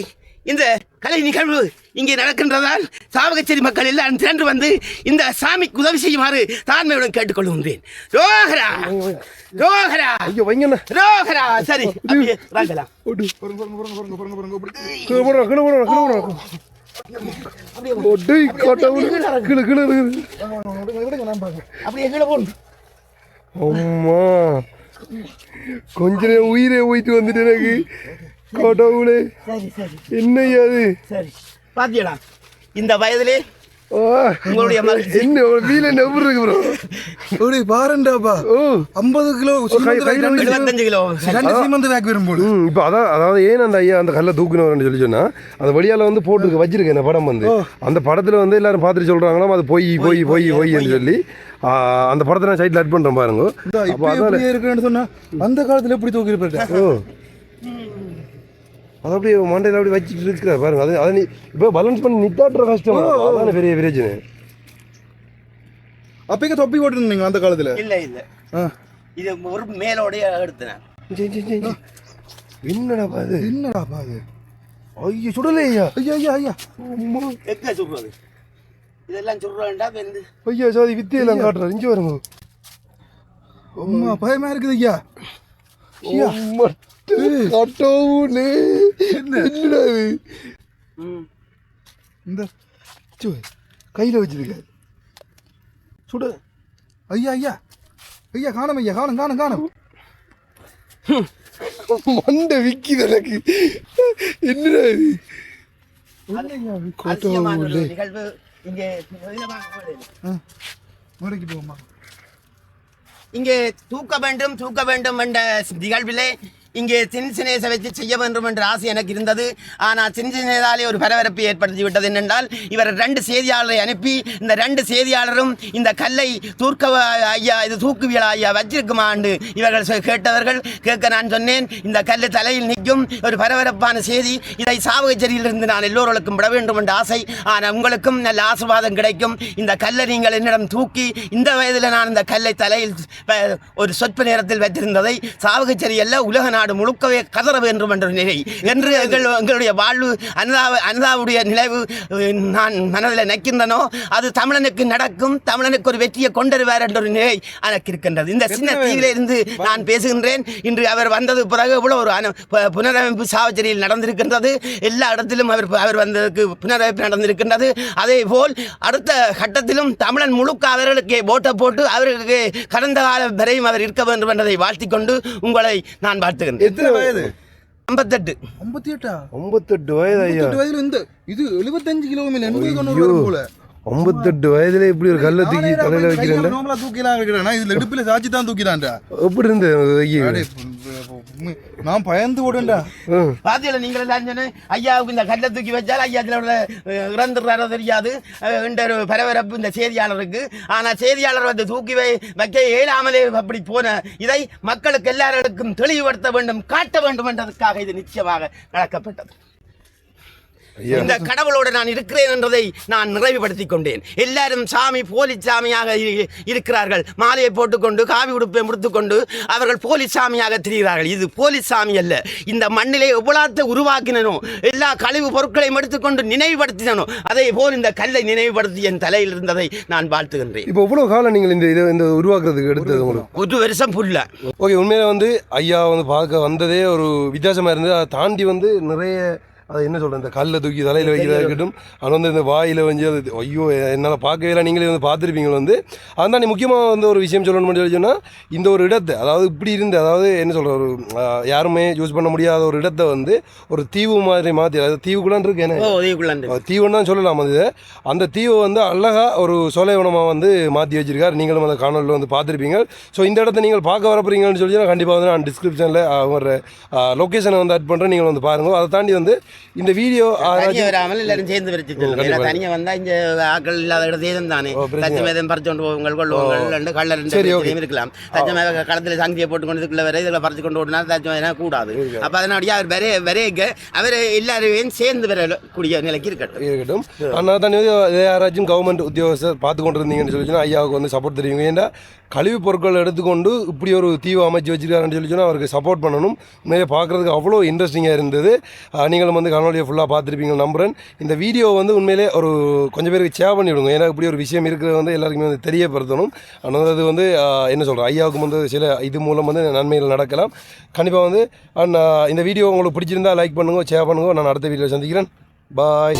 இந்த கலை நிகழ்வு இங்கே நடக்கின்றதால் சாவகச்சேரி மக்கள் எல்லாம் திரண்டு வந்து இந்த சாமிக்கு உதவி செய்யுமாறு தாழ்மையுடன் கேட்டுக்கொள்கின்றேன். ரோஹரா ரோஹரா ரோஹரா. சரி வாங்கலாம். கொஞ்ச நேரம் உயிரே போயிட்டு வந்துட்டு எனக்கு கடவுளே என்னையா அது. சரி பாத்தியடா இந்த வயதிலே உங்களுடைய என்ன வீல நம்பர் இருக்கு ப்ரோ. ஒரு பாரண்டாப்பா 50 கிலோ 25 கிலோ சீமந்த பேக் வரும்போது இப்போ அதாவது ஏன் அந்த ஐயா அந்த கல்லை தூக்குனவர்னு சொல்லி சொன்னா அந்த வழியால வந்து போட்டு வச்சிருக்கேன். அந்த படம் வந்து அந்த படத்துல வந்து எல்லாரும் பார்த்துட்டு சொல்றாங்களாம் அது பொய்ன்னு சொல்லி அந்த படத்தை நான் சைட்ல ஆட் பண்றேன் பாருங்க. இருக்குன்னு சொன்னா அந்த காலத்துல எப்படி தூக்கி இருப்பேன். அது அப்படியே மண்டையில் அப்படி வச்சுட்டு இருக்கிற பாருங்க. அதை நீ இப்போ பேலன்ஸ் பண்ணி நிப்பாட்டுற கஷ்டம். அதான பெரிய பிரச்சனை. அப்போ தொப்பி போட்டுருந்தீங்க அந்த காலத்தில்? இல்லை இது ஒரு மேலோடைய எடுத்தேன். என்னடாப்பா இது என்னடாப்பா அது ஐயோ சுடலையா ஐயா ஐயா ஐயா எங்க சொல்றது இதெல்லாம் சொல்றேன்டா வந்து ஐயா சாதி வித்தியெல்லாம் காட்டுறாரு இங்கே வருங்க அம்மா பயமா இருக்குது ஐயா ஐயா கட்டவுனே என்னடா இது இந்த கையில் வச்சிருக்க சுட ஐயா ஐயா ஐயா காணும் ஐயா காணும் காணும் காணும் மண்டை விக்குது எனக்கு என்னடா இது அதிசயமான ஒரு நிகழ்வு இங்கே முறைக்கு போமா இங்கே தூக்க வேண்டும் என்ற நிகழ்விலே இங்கே சின்சினேசை வச்சு செய்ய வேண்டும் என்ற ஆசை எனக்கு இருந்தது. ஆனால் சின்சினேதாலே ஒரு பரபரப்பை ஏற்படுத்தி விட்டது என்னென்றால் இவர் 2 செய்தியாளரை அனுப்பி இந்த 2 செய்தியாளரும் இந்த கல்லை ஐயா இது தூக்குவியலா ஐயா வச்சிருக்குமாண்டு இவர்கள் கேட்டவர்கள் கேட்க நான் சொன்னேன் இந்த கல் தலையில் நிற்கும் ஒரு பரபரப்பான செய்தி, இதை சாவகச்சேரியிலிருந்து நான் எல்லோருக்கும் விட வேண்டும் என்ற ஆசை. ஆனால் உங்களுக்கும் நல்ல ஆசீர்வாதம் கிடைக்கும். இந்த கல்லை நீங்கள் என்னிடம் தூக்கி இந்த வயதில் நான் இந்த கல்லை தலையில் ஒரு சொற்ப நேரத்தில் வைத்திருந்ததை சாவகச்சேரி அல்ல உலக நாடு முழுக்கவே கதற வேண்டும் என்ற நிலை என்று எங்களுடைய வாழ்வு அனுதாவுடைய நிலைவு நான் மனதில் நிற்கின்றனோ அது தமிழனுக்கு நடக்கும், தமிழனுக்கு ஒரு வெற்றியை கொண்டருவார் என்ற ஒரு நிலை எனக்கு இருக்கின்றது. இந்த சின்ன தீவிலே இருந்து நான் பேசுகின்றேன். இன்று அவர் வந்தது பிறகு இவ்வளோ ஒரு புனரமைப்பு சாவச்சேரியில் நடந்திருக்கின்றது. எல்லா இடத்திலும் அவர் வந்ததுக்கு புனரமைப்பு நடந்திருக்கின்றது. அதே போல் அடுத்த கட்டத்திலும் தமிழன் முழுக்க அவர்களுக்கு ஓட்டை போட்டு அவர்களுக்கு கடந்த காலம் வரையும் அவர் இருக்க வேண்டும் என்பதை வாழ்த்திக் கொண்டு உங்களை நான் வாழ்த்துகிறேன். எத்தனை வயது? 58. 58 வயது ஐயா. 58 வயதுல இந்த இது 75 கிலோமீட்டர் 80 வரும் போல. 58 வயதுல இப்படி ஒரு கல்ல தூக்கி தலையில வைக்கிறேன். நார்மலா தூக்கிலாம் வைக்கிறேன். இதுல இடுப்புல சாச்சி தான் தூக்கிடான்டா. எப்படி இருந்து நான் பயந்து ஓடுண்டா. பாத்தியில நீங்கள் எல்லாம் சொன்ன ஐயாவுக்கு இந்த கல்லை தூக்கி வச்சால் ஐயா இறந்துடுறாரோ தெரியாது என்ற ஒரு பரபரப்பு இந்த செய்தியாளருக்கு. ஆனால் செய்தியாளர் வந்து தூக்கி வைக்க இயலாமலே அப்படி போன இதை மக்களுக்கு எல்லாருக்கும் தெளிவுபடுத்த வேண்டும், காட்ட வேண்டும் என்றதுக்காக இது நிச்சயமாக நடக்கப்பட்டது. இந்த கடவுளோடு நான் இருக்கிறேன் என்றதை நான் நிறைவுபடுத்திக் கொண்டேன். எல்லாரும் சாமி போலீஸ் சாமியாக இருக்கிறார்கள். மாலையை போட்டுக்கொண்டு காவி உடுப்பை முடித்துக்கொண்டு அவர்கள் போலீஸ் சாமியாக திரிகிறார்கள். இது போலீஸ் சாமி அல்ல. இந்த மண்ணிலே எவ்வளத்தை உருவாக்கினோ எல்லா கழிவு பொருட்களையும் எடுத்துக்கொண்டு நினைவுபடுத்தினோ அதே போல் இந்த கல்லை நினைவுபடுத்தி என் தலையில் இருந்ததை நான் வாழ்த்துகின்றேன். இப்போ எவ்வளவு காலம் நீங்கள் இந்த உருவாக்குறதுக்கு எடுத்தது உங்களுக்கு? 1 வருஷம் ஃபுல்லா. ஓகே, உண்மையில வந்து ஐயா வந்து பார்க்க வந்ததே ஒரு வித்தியாசமாக இருந்தது. அதை தாண்டி வந்து நிறைய அது என்ன சொல்கிறேன், இந்த கல்லை தூக்கி தலையில் வைக்கிறதா இருக்கட்டும், அது வந்து இந்த வாயில் வந்து அது ஐயோ என்னால் பார்க்கவே இல்லை, நீங்களே வந்து பார்த்துருப்பீங்க. வந்து அதான் நீ முக்கியமாக வந்து ஒரு விஷயம் சொல்லணும்னு சொல்லி சொன்னால் இந்த ஒரு இடத்தை அதாவது இப்படி இருந்து அதாவது என்ன சொல்கிற ஒரு யாருமே யூஸ் பண்ண முடியாத ஒரு இடத்தை வந்து ஒரு தீவு மாதிரி மாற்றி அதாவது தீவுக்குள்ளான் இருக்கு என்ன தீவுன்னு தான் சொல்லலாம். அது அந்த தீவை வந்து அழகாக ஒரு சோலைவனமாக வந்து மாற்றி வச்சிருக்காரு. நீங்களும் அந்த காணொலியில் வந்து பார்த்துருப்பீங்க. ஸோ இந்த இடத்த நீங்கள் பார்க்க வரப்போறீங்கன்னு சொல்லி கண்டிப்பாக வந்து நான் டிஸ்கிரிப்ஷனில் அவர் லொக்கேஷனை வந்து ஆட் பண்ணுறேன், நீங்கள் வந்து பாருங்கள். அதை தாண்டி வந்து இந்த வீடியோ வராமல் எல்லாரும் சேர்ந்து வரைச்சு தனியாக வந்தால் இந்த ஆக்கள் இல்லாத இடத்தையே தானே தச்சமேதம் பறிச்சு கொண்டு போவங்கள் கொள்ளுவங்கள் ரெண்டு கள்ள ரெண்டு இருக்கலாம். தச்சமே களத்தில் சங்கியை போட்டு கொண்டு இதுக்குள்ள வரை இதில் பறிச்சு கொண்டு ஓடினா தச்சமே கூடாது. அப்போ அதனாடியே அவர் வரைக்க அவர் எல்லாரையும் சேர்ந்து வரக்கூடிய நிலைக்கு இருக்கட்டும். ஆனால் தானே யாராச்சும் கவர்மெண்ட் உத்தியோகஸ்தர் பார்த்து கொண்டு இருந்தீங்கன்னு சொல்லி ஐயாவுக்கு வந்து சப்போர்ட் தெரியுங்க. ஏன்னா கழிவு பொருட்கள் எடுத்துக்கொண்டு இப்படி ஒரு தீவு அமைச்சு வச்சிருக்காருன்னு சொல்லி சொன்னால் அவருக்கு சப்போர்ட் பண்ணணும். உண்மையை பார்க்குறதுக்கு அவ்வளோ இன்ட்ரெஸ்டிங்காக இருந்தது. நீங்களும் வந்து காணொலியை ஃபுல்லாக பார்த்துருப்பீங்க நம்புறேன். இந்த வீடியோ வந்து உண்மையிலே ஒரு கொஞ்சம் பேருக்கு ஷேர் பண்ணிவிடுங்க. ஏன்னா இப்படி ஒரு விஷயம் இருக்கிறது வந்து எல்லாருக்குமே வந்து தெரியப்படுத்தணும். ஆனால் அது வந்து என்ன சொல்கிறேன், ஐயாவுக்கு வந்து சில இது மூலம் வந்து நன்மைகள் நடக்கலாம். கண்டிப்பாக வந்து இந்த வீடியோ உங்களுக்கு பிடிச்சிருந்தா லைக் பண்ணுங்க, ஷேர் பண்ணுங்க. நான் அடுத்த வீடியோவில் சந்திக்கிறேன். பாய்.